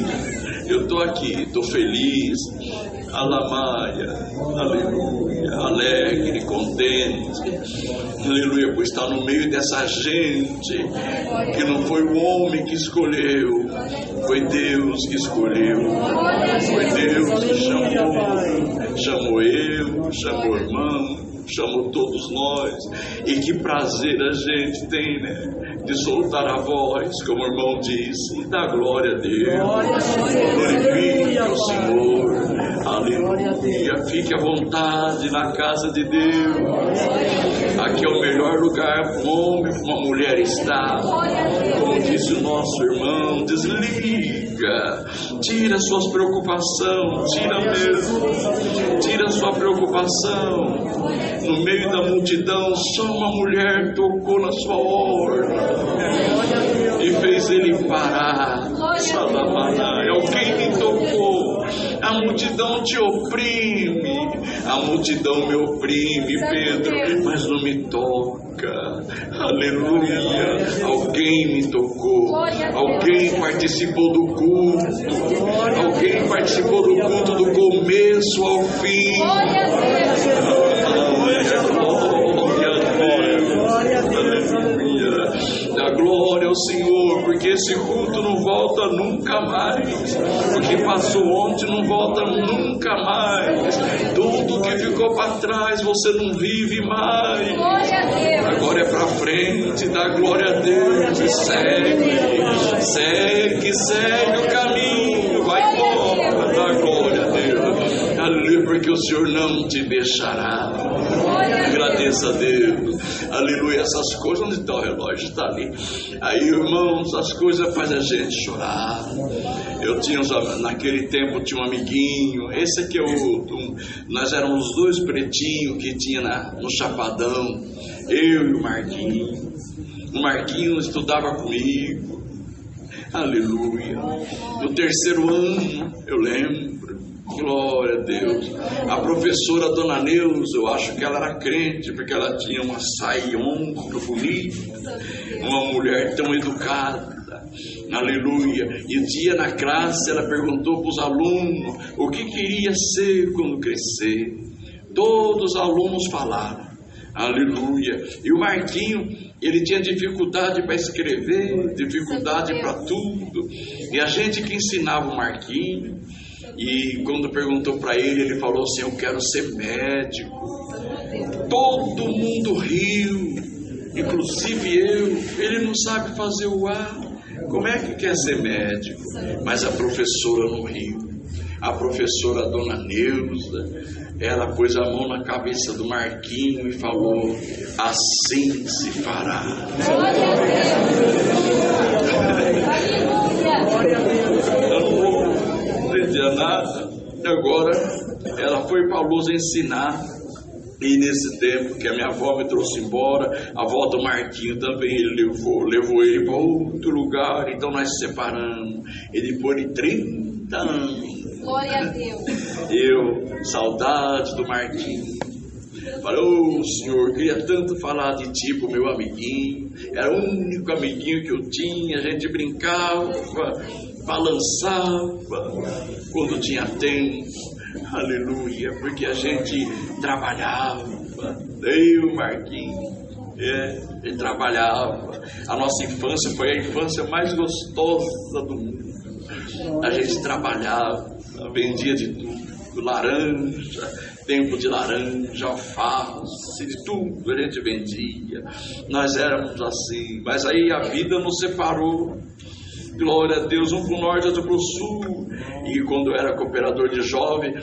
Speaker 2: Eu estou aqui, estou feliz, alamaia, aleluia, alegre, contente, aleluia, por estar no meio dessa gente que não foi o homem que escolheu, foi Deus que escolheu, foi Deus que chamou eu, chamou o irmão, chamou todos nós. E que prazer a gente tem, né? De soltar a voz, como o irmão disse, e dar glória a Deus, glorifique o Senhor, aleluia, fique à vontade na casa de Deus. Aqui é o melhor lugar para um homem, para uma mulher estar. Como disse o nosso irmão, desliga, tira suas preocupações, tira mesmo, tira sua preocupação. No meio da multidão, só uma mulher tocou na sua orla e fez ele parar. Salamaná, alguém me tocou. A multidão te oprime, a multidão me oprime, Pedro, mas não me toca. Aleluia, alguém me tocou, alguém participou do culto, alguém participou do culto do começo ao fim. Da glória ao Senhor, porque esse culto não volta nunca mais. O que passou ontem não volta nunca mais. Tudo que ficou para trás você não vive mais. Agora é para frente, dá glória a Deus e segue o caminho, vai embora, dá glória a Deus. Aleluia, porque o Senhor não te deixará. Agradeça a Deus. Aleluia, essas coisas, onde está o relógio? Está ali. Aí, irmãos, as coisas fazem a gente chorar. Eu tinha, naquele tempo, tinha um amiguinho. Esse aqui é nós éramos os dois pretinhos que tinha no Chapadão. Eu e o Marquinhos. O Marquinhos estudava comigo. Aleluia. No terceiro ano, eu lembro, Glória a Deus. A professora Dona Neuza, eu acho que ela era crente, porque ela tinha uma saiona bonita, uma mulher tão educada. Aleluia. E um dia na classe ela perguntou para os alunos o que queria ser quando crescer. Todos os alunos falaram. Aleluia. E o Marquinho, ele tinha dificuldade para escrever, dificuldade para tudo. E a gente que ensinava o Marquinho, e quando perguntou para ele, ele falou assim: eu quero ser médico. Todo mundo riu, inclusive eu. Ele não sabe fazer o A. Como é que quer ser médico? Mas a professora não riu. A professora Dona Neuza, ela pôs a mão na cabeça do Marquinho e falou: assim se fará. Eu não entendia nada. Agora ela foi para a luz ensinar. E nesse tempo que a minha avó me trouxe embora, a avó do Marquinho também ele levou ele para outro lugar. Então nós se separamos. E depois de 30 anos,
Speaker 5: glória a Deus,
Speaker 2: eu, saudade do Marquinho, falei: ô Senhor, queria tanto falar de ti pro meu amiguinho. Era o único amiguinho que eu tinha. A gente brincava, balançava quando tinha tempo. Aleluia, porque a gente trabalhava. Eu, Marquinhos, ele trabalhava. A nossa infância foi a infância mais gostosa do mundo. A gente trabalhava, vendia de tudo, laranja, tempo de laranja, alface, de tudo a gente vendia. Nós éramos assim, mas aí a vida nos separou. Glória a Deus, um para o norte, outro para o sul. E quando eu era cooperador de jovem,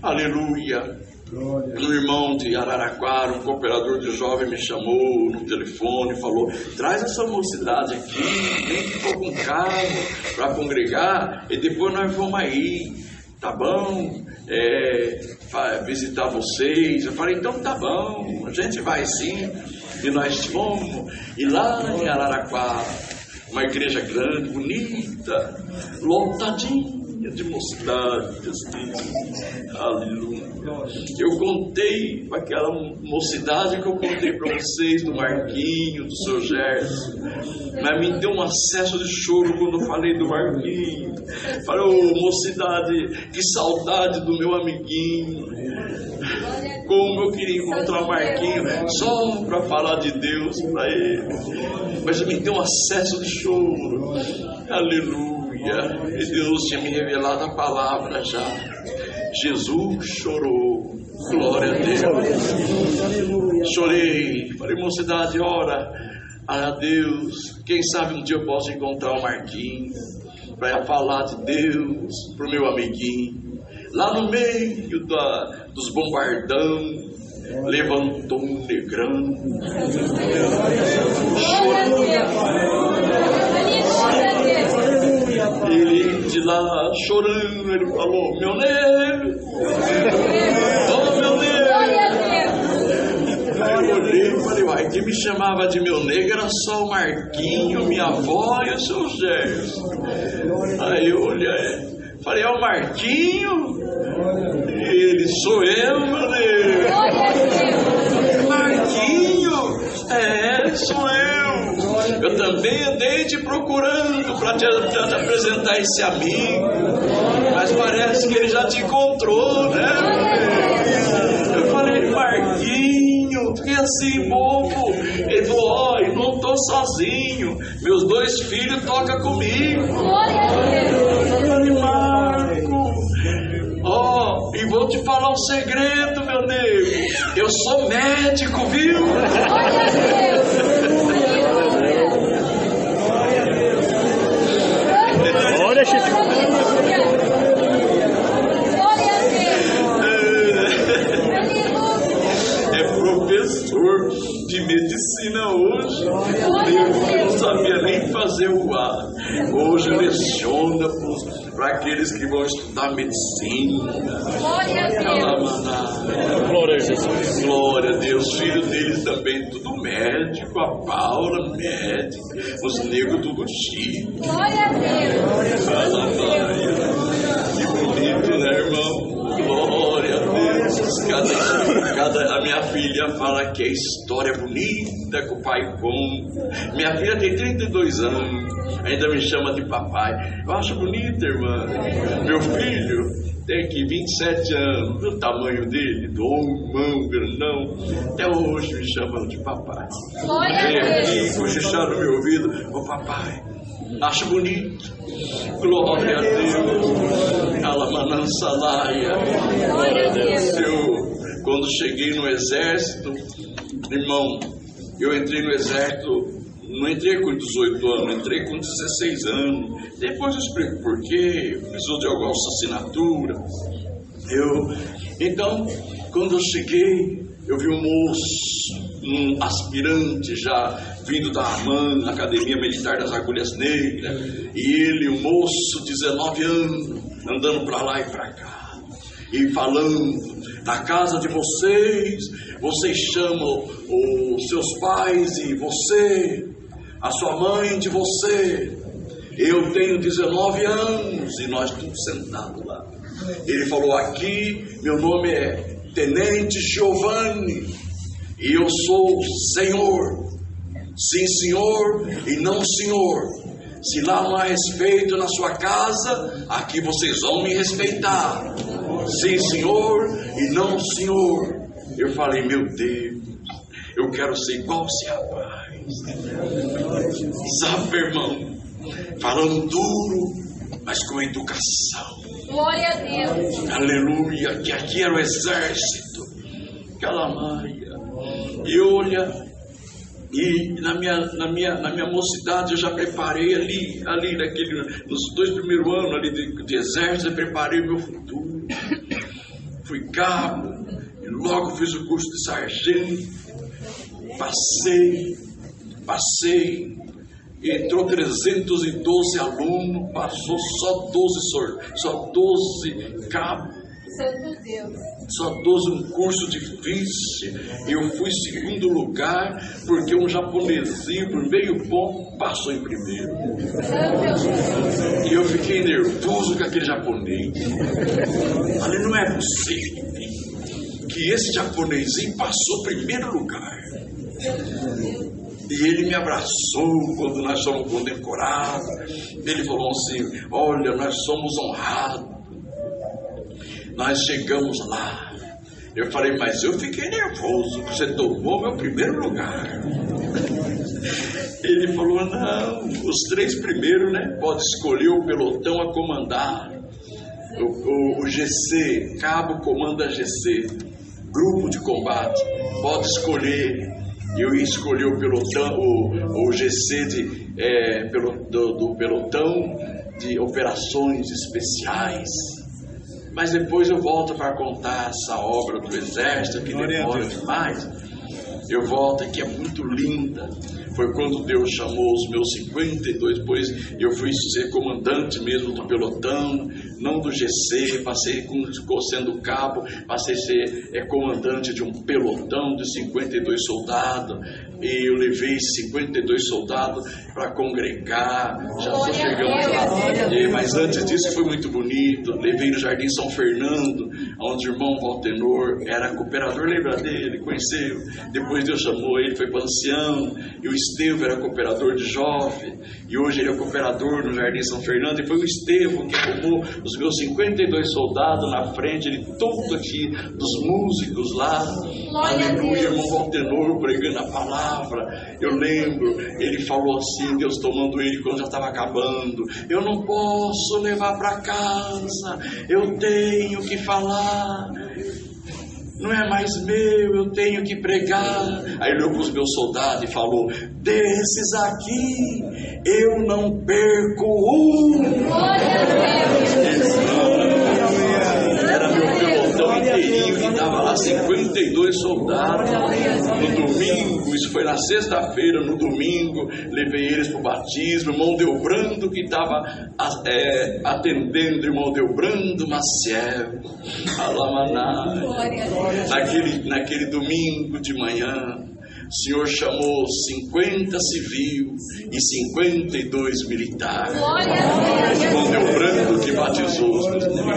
Speaker 2: aleluia, um irmão de Araraquara, um cooperador de jovem me chamou no telefone e falou: traz essa mocidade aqui, nem que for com carro para congregar, e depois nós vamos aí, tá bom? Visitar vocês. Eu falei: então tá bom, a gente vai sim. E nós fomos, e lá em Araraquara, uma igreja grande, bonita, lotadinha de mocidade, assim. Aleluia. Eu contei para aquela mocidade que eu contei para vocês, do Marquinho, do seu Gerson, mas me deu um acesso de choro quando eu falei do Marquinho. Falei: ô mocidade, que saudade do meu amiguinho. Como eu queria encontrar o Marquinho só para falar de Deus para ele. Mas me deu um acesso de choro. Aleluia. E Deus tinha me revelado a palavra já. Jesus chorou. Glória a Deus. Chorei. Falei: mocidade, ora a Deus. Quem sabe um dia eu posso encontrar o Marquinho para falar de Deus pro meu amiguinho. Lá no meio dos bombardão, levantou um negrão. Ele de lá chorando, ele falou: meu negro, oh meu negro. Aí eu olhei e falei: uai, quem me chamava de meu negro era só o Marquinho, minha avó e o seu Gerson. Aí eu olhei, falei: é o Marquinho? Ele: sou eu, meu Deus. Marquinho? Sou eu. Eu também andei te procurando para te apresentar esse amigo, mas parece que ele já te encontrou, né? Eu falei: Marquinho, fiquei assim, bobo. Ele falou: ó, eu não tô sozinho, meus 2 filhos tocam comigo. Eu falei: Marco, ó, e vou te falar um segredo, meu nego. Eu sou médico, viu?
Speaker 4: Olha, Chico.
Speaker 2: Professor de medicina hoje. Eu não sabia nem fazer o A. Hoje leciona para aqueles que vão estudar medicina.
Speaker 4: Glória a Jesus.
Speaker 2: Glória a Deus. Filho deles também, tudo médico. A Paula, médico. Os negros, tudo chique.
Speaker 5: Glória a Deus.
Speaker 2: Que bonito, né, irmão? filha fala que a história é bonita que o pai conta. Minha filha tem 32 anos, ainda me chama de papai. Eu acho bonita, irmã. Meu filho tem aqui 27 anos, do tamanho dele, do ombão, grandão, até hoje me chamam de papai. Vem aqui, cochichar no meu ouvido, ô papai, acho bonito. Glória a Deus. Alamanançalaia.
Speaker 3: Glória a Deus.
Speaker 2: Quando cheguei no exército, irmão, eu entrei no exército, não entrei com 18 anos, entrei com 16 anos. Depois eu explico por quê, precisou de alguma assinatura. Então, quando eu cheguei, eu vi um moço, um aspirante já vindo da AMAN, Academia Militar das Agulhas Negras, e ele, um moço, 19 anos, andando para lá e para cá, e falando, na casa de vocês, vocês chamam os seus pais e você, a sua mãe de você. Eu tenho 19 anos e nós estamos sentados lá. Ele falou, aqui, meu nome é Tenente Giovanni e eu sou senhor. Sim, senhor e não senhor. Se lá não há respeito na sua casa, aqui vocês vão me respeitar. Sim, senhor e não senhor. Eu falei, meu Deus, eu quero ser igual esse rapaz. Sabe, irmão, falando duro, mas com educação.
Speaker 3: Glória a Deus.
Speaker 2: Aleluia, que aqui era o exército. Calamaia. E olha, e na minha mocidade eu já preparei ali nos 2 primeiros anos ali de exército, eu preparei o meu futuro. Fui cabo, e logo fiz o curso de sargento, passei, entrou 312 alunos, passou só 12 cabos.
Speaker 3: Santo Deus.
Speaker 2: Só 12, um curso difícil. Eu fui segundo lugar, porque um japonesinho por meio ponto passou em primeiro. E eu fiquei nervoso com aquele japonês. Falei, não é possível que esse japonesinho passou em primeiro lugar. E ele me abraçou quando nós somos condecorados. Ele falou assim, olha, nós somos honrados. Nós chegamos lá. Eu falei, mas eu fiquei nervoso, você tomou meu primeiro lugar. Ele falou, não, os 3 primeiros, né? Pode escolher o pelotão a comandar. O GC, cabo comanda GC, grupo de combate, pode escolher. Eu ia escolher o pelotão, o GC do pelotão de operações especiais. Mas depois eu volto para contar essa obra do exército, que demora demais. Eu volto, que é muito linda. Foi quando Deus chamou os meus 52, depois eu fui ser comandante mesmo do pelotão, não do GC, passei sendo cabo, passei a ser comandante de um pelotão de 52 soldados, e eu levei 52 soldados para congregar, já só chegamos lá, mas antes disso foi muito bonito, levei no Jardim São Fernando, onde o irmão Valtenor era cooperador, lembra dele, conheceu, depois Deus chamou ele, foi para ancião, e o Estevão era cooperador de jovem, e hoje ele é cooperador no Jardim São Fernando, e foi o Estevão que tomou os meus 52 soldados na frente de todo aqui, dos músicos lá, aleluia, irmão Valtenor pregando a palavra. Eu lembro, ele falou assim, Deus tomando ele quando já estava acabando, eu não posso levar para casa, eu tenho que falar, não é mais meu, eu tenho que pregar. Aí ele olhou para os meus soldados e falou, desses aqui eu não perco um. Era meu pelotão inteirinho que estava lá, 52 soldados. No domingo, isso foi na sexta-feira, no domingo, levei eles para o batismo. Irmão Delbrando, que estava atendendo, irmão Delbrando Maciel, Alamaná. Naquele domingo de manhã, o Senhor chamou 50 civil e 52 militares. Irmão Delbrando que batizou os meus irmãos.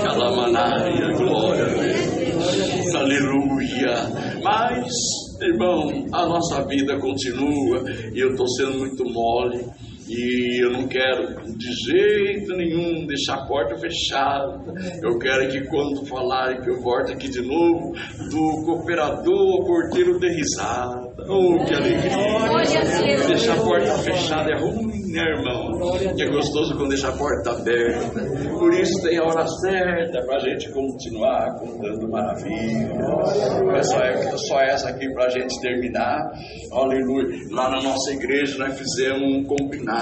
Speaker 2: Calamanária, glória a Deus. Aleluia. Mas, irmão, a nossa vida continua e eu estou sendo muito mole. E eu não quero de jeito nenhum deixar a porta fechada. Eu quero que quando falarem que eu volto aqui de novo, do cooperador ao porteiro dê risada. Oh, que alegria! Deixar a porta fechada é ruim, né, irmão? É gostoso quando deixa a porta aberta. Por isso tem a hora certa para a gente continuar contando maravilhas. Só essa aqui para a gente terminar. Aleluia. Lá na nossa igreja nós fizemos um combinado.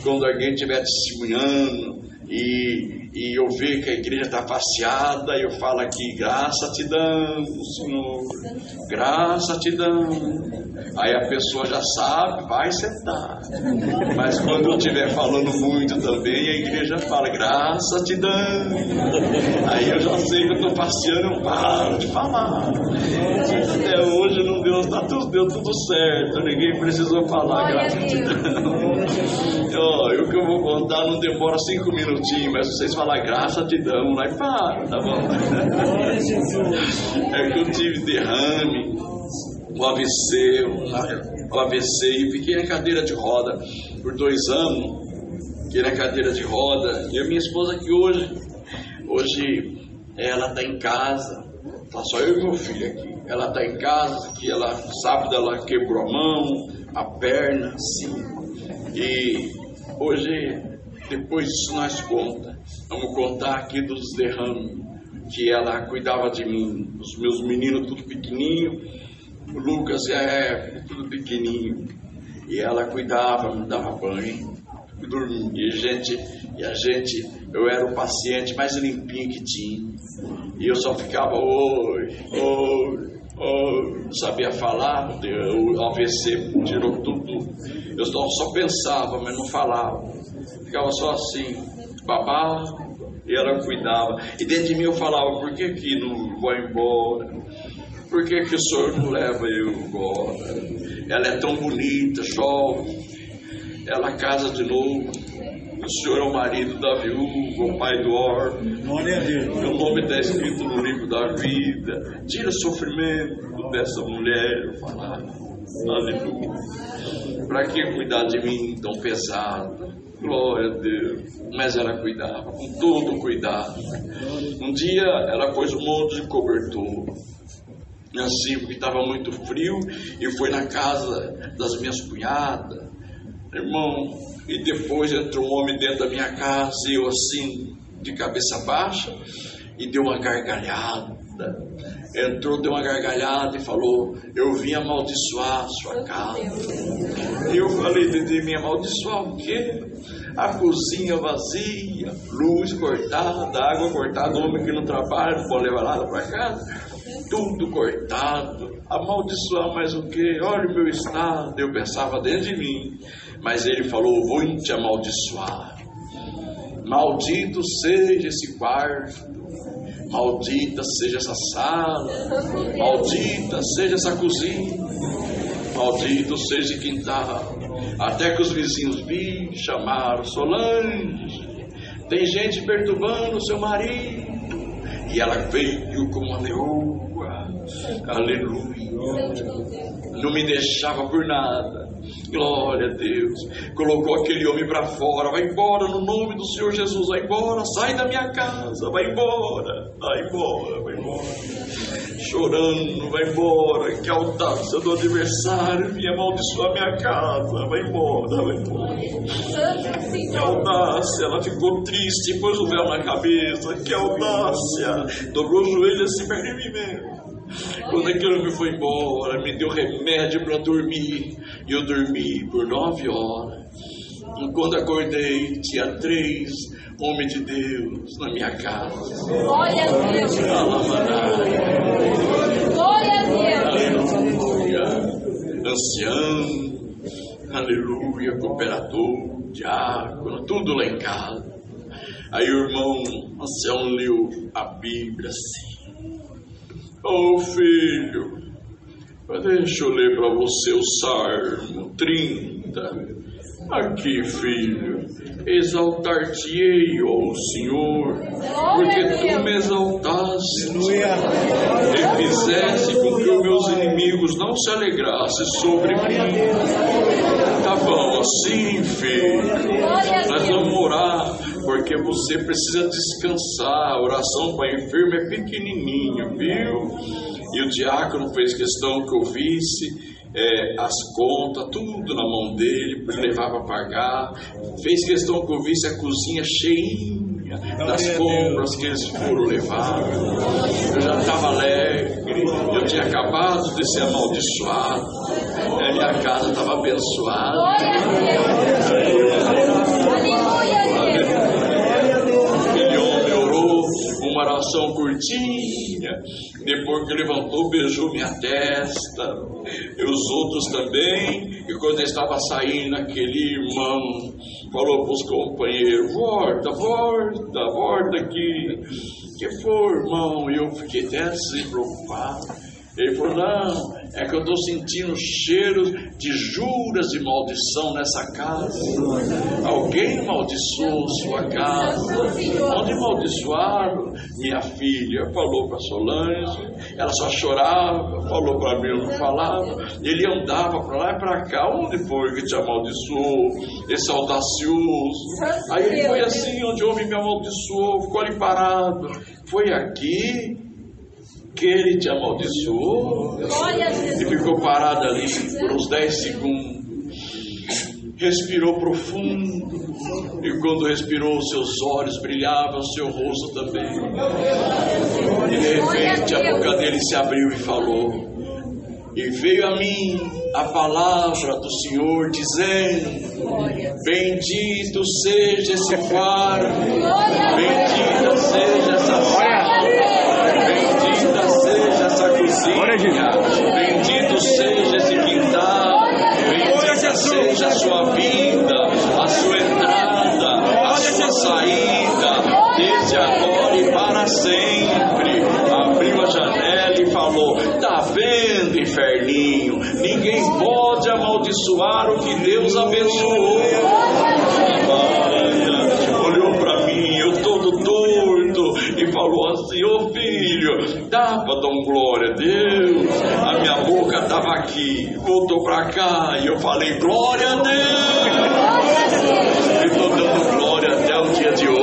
Speaker 2: Quando alguém estiver testemunhando e eu ver que a igreja está faceada, eu falo aqui: graça te damos, Senhor, graça te damos. Aí a pessoa já sabe, vai sentar. Mas quando eu estiver falando muito também, a igreja fala: graça te damos. Aí eu já sei que eu estou passeando, eu paro de falar. Até hoje não deu tudo certo, ninguém precisou falar graça te damos. E o que eu vou contar não demora 5 minutinhos, mas se vocês falar graça te damos, lá e para, tá bom? É que eu tive derrame, o AVC, e fiquei na cadeira de roda por 2 anos. Fiquei na cadeira de roda, e a minha esposa que hoje ela está em casa, tá só eu e meu filho aqui. Ela está em casa, que sábado ela quebrou a mão, a perna, assim. E hoje, depois disso nós vamos contar aqui dos derrames, que ela cuidava de mim, os meus meninos tudo pequenininho, o Lucas tudo pequenininho, e ela cuidava, me dava banho, dormia, e a gente, eu era o paciente mais limpinho que tinha, e eu só ficava oi, não sabia falar, o AVC tirou tudo, eu só pensava, mas não falava, ficava só assim, babava, e ela cuidava, e dentro de mim eu falava: por que não vou embora? Por que o senhor não leva eu embora? Ela é tão bonita, chove, ela casa de novo, o senhor é o marido da viúva, o pai do órfão, meu nome está escrito no livro da vida, tira o sofrimento dessa mulher. Eu falava: aleluia, para que cuidar de mim tão pesado? Glória a Deus. Mas ela cuidava, com todo cuidado. Um dia ela pôs um monte de cobertor, assim, porque estava muito frio, e foi na casa das minhas cunhadas, irmão, e depois entrou um homem dentro da minha casa, e eu assim, de cabeça baixa, e deu uma gargalhada. Entrou, deu uma gargalhada e falou: eu vim amaldiçoar a sua casa. E eu falei dentro de mim: amaldiçoar o quê? A cozinha vazia, luz cortada, água cortada, homem que não trabalha, não pode levar nada para casa, tudo cortado, amaldiçoar mais o quê? Olha o meu estado. Eu pensava dentro de mim, mas ele falou: vou te amaldiçoar. Maldito seja esse quarto, maldita seja essa sala, maldita seja essa cozinha, maldito seja esse quintal. Até que os vizinhos vi, chamaram: Solange, tem gente perturbando o seu marido. E ela veio como uma leoa, aleluia, não me deixava por nada, glória a Deus. Colocou aquele homem para fora: vai embora no nome do Senhor Jesus, vai embora, sai da minha casa, vai embora, vai embora, vai embora. Chorando: vai embora, que audácia do adversário, vinha amaldiçoar minha casa, vai embora, vai embora. Que audácia, ela ficou triste, pôs o véu na cabeça, que audácia, dobrou o joelho assim perto de mim mesmo. Quando aquele homem foi embora, me deu remédio para dormir, e eu dormi por 9 horas. E quando acordei, tinha 3 homens de Deus na minha casa.
Speaker 3: Glória a Deus. Glória a Deus.
Speaker 2: Aleluia. Ancião, aleluia, cooperador, diácono, tudo lá em casa. Aí o irmão ancião leu a Bíblia assim: ô filho, deixa eu ler para você o Salmo 30. Aqui, filho, exaltar-te-ei, ó Senhor, porque tu me exaltaste e fizeste com que os meus inimigos não se alegrassem sobre mim. Tá bom, assim, filho, nós vamos orar, porque você precisa descansar. A oração para enfermo é pequenininha, viu? E o diácono fez questão que eu visse as contas, tudo na mão dele, para ele levar para pagar. Fez questão que eu visse a cozinha cheinha das compras que eles foram levar. Eu já estava alegre, eu tinha acabado de ser amaldiçoado, a minha casa estava abençoada. Aquele homem orou uma oração curtinha, depois que levantou, beijou minha testa, e os outros também. E quando eu estava saindo, aquele irmão falou para os companheiros: volta aqui. Que foi, irmão? E eu fiquei até assim preocupado. Ele falou: não, é que eu estou sentindo cheiro de juras e maldição nessa casa. Alguém amaldiçoou sua casa. Onde amaldiçoaram? Minha filha falou para Solange, ela só chorava, falou para mim, eu não falava. Ele andava para lá e para cá. Onde foi que te amaldiçoou? Esse audacioso. Aí ele foi assim, onde houve me amaldiçoou, ficou ali parado. Foi aqui que ele te amaldiçoou, e ficou parado ali por uns 10 segundos, respirou profundo, e quando respirou, seus olhos brilhavam, seu rosto também, e de repente a boca dele se abriu e falou: e veio a mim a palavra do Senhor dizendo: bendito seja esse quarto, bendita seja essa sala, bendita seja essa cozinha, bendito seja esse quintal, bendita seja a sua vida, a sua entrada, a sua saída, desde agora e para sempre. Abriu a janela e falou: tá vendo, inferninho? Ninguém pode amaldiçoar o que Deus abençoou. Olhou para mim, eu todo torto, e falou assim: ô filho, dá para dar glória a Deus? A minha boca estava aqui, voltou para cá, e eu falei: glória a Deus! E estou dando glória até o dia de hoje.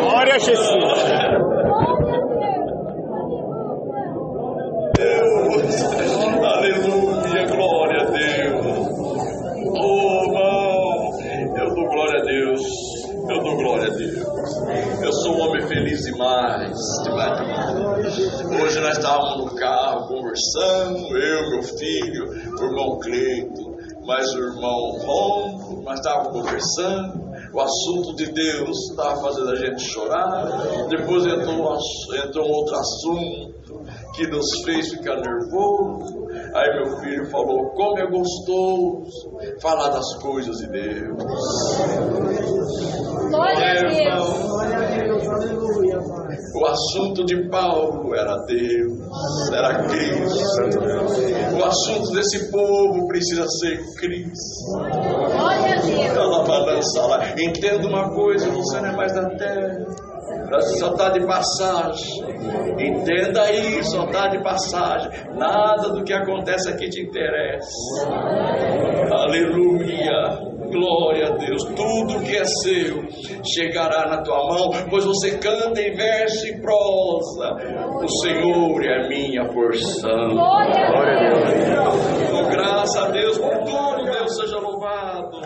Speaker 4: Glória a Jesus!
Speaker 2: Aleluia, glória a Deus. Oh, irmão, eu dou glória a Deus. Eu dou glória a Deus. Eu sou um homem feliz demais. Hoje nós estávamos no carro conversando, eu, meu filho, o irmão Cleito, mais o irmão Ron, nós estávamos conversando. O assunto de Deus estava fazendo a gente chorar. Depois entrou outro assunto que nos fez ficar nervoso. Aí meu filho falou: como é gostoso falar das coisas de Deus.
Speaker 3: Glória a Deus.
Speaker 5: Aleluia.
Speaker 2: O assunto de Paulo era Deus, era Cristo. O assunto desse povo precisa ser Cristo.
Speaker 3: Glória a Deus.
Speaker 2: Ela balança lá. Entenda uma coisa: você não é mais da terra, você só está de passagem. Entenda aí, só está de passagem. Nada do que acontece aqui te interessa. Aleluia. Glória a Deus. Tudo que é seu chegará na tua mão, pois você canta em verso e prosa: o Senhor é a minha porção.
Speaker 3: Glória a Deus.
Speaker 2: Graças a Deus por tudo. Deus seja louvado.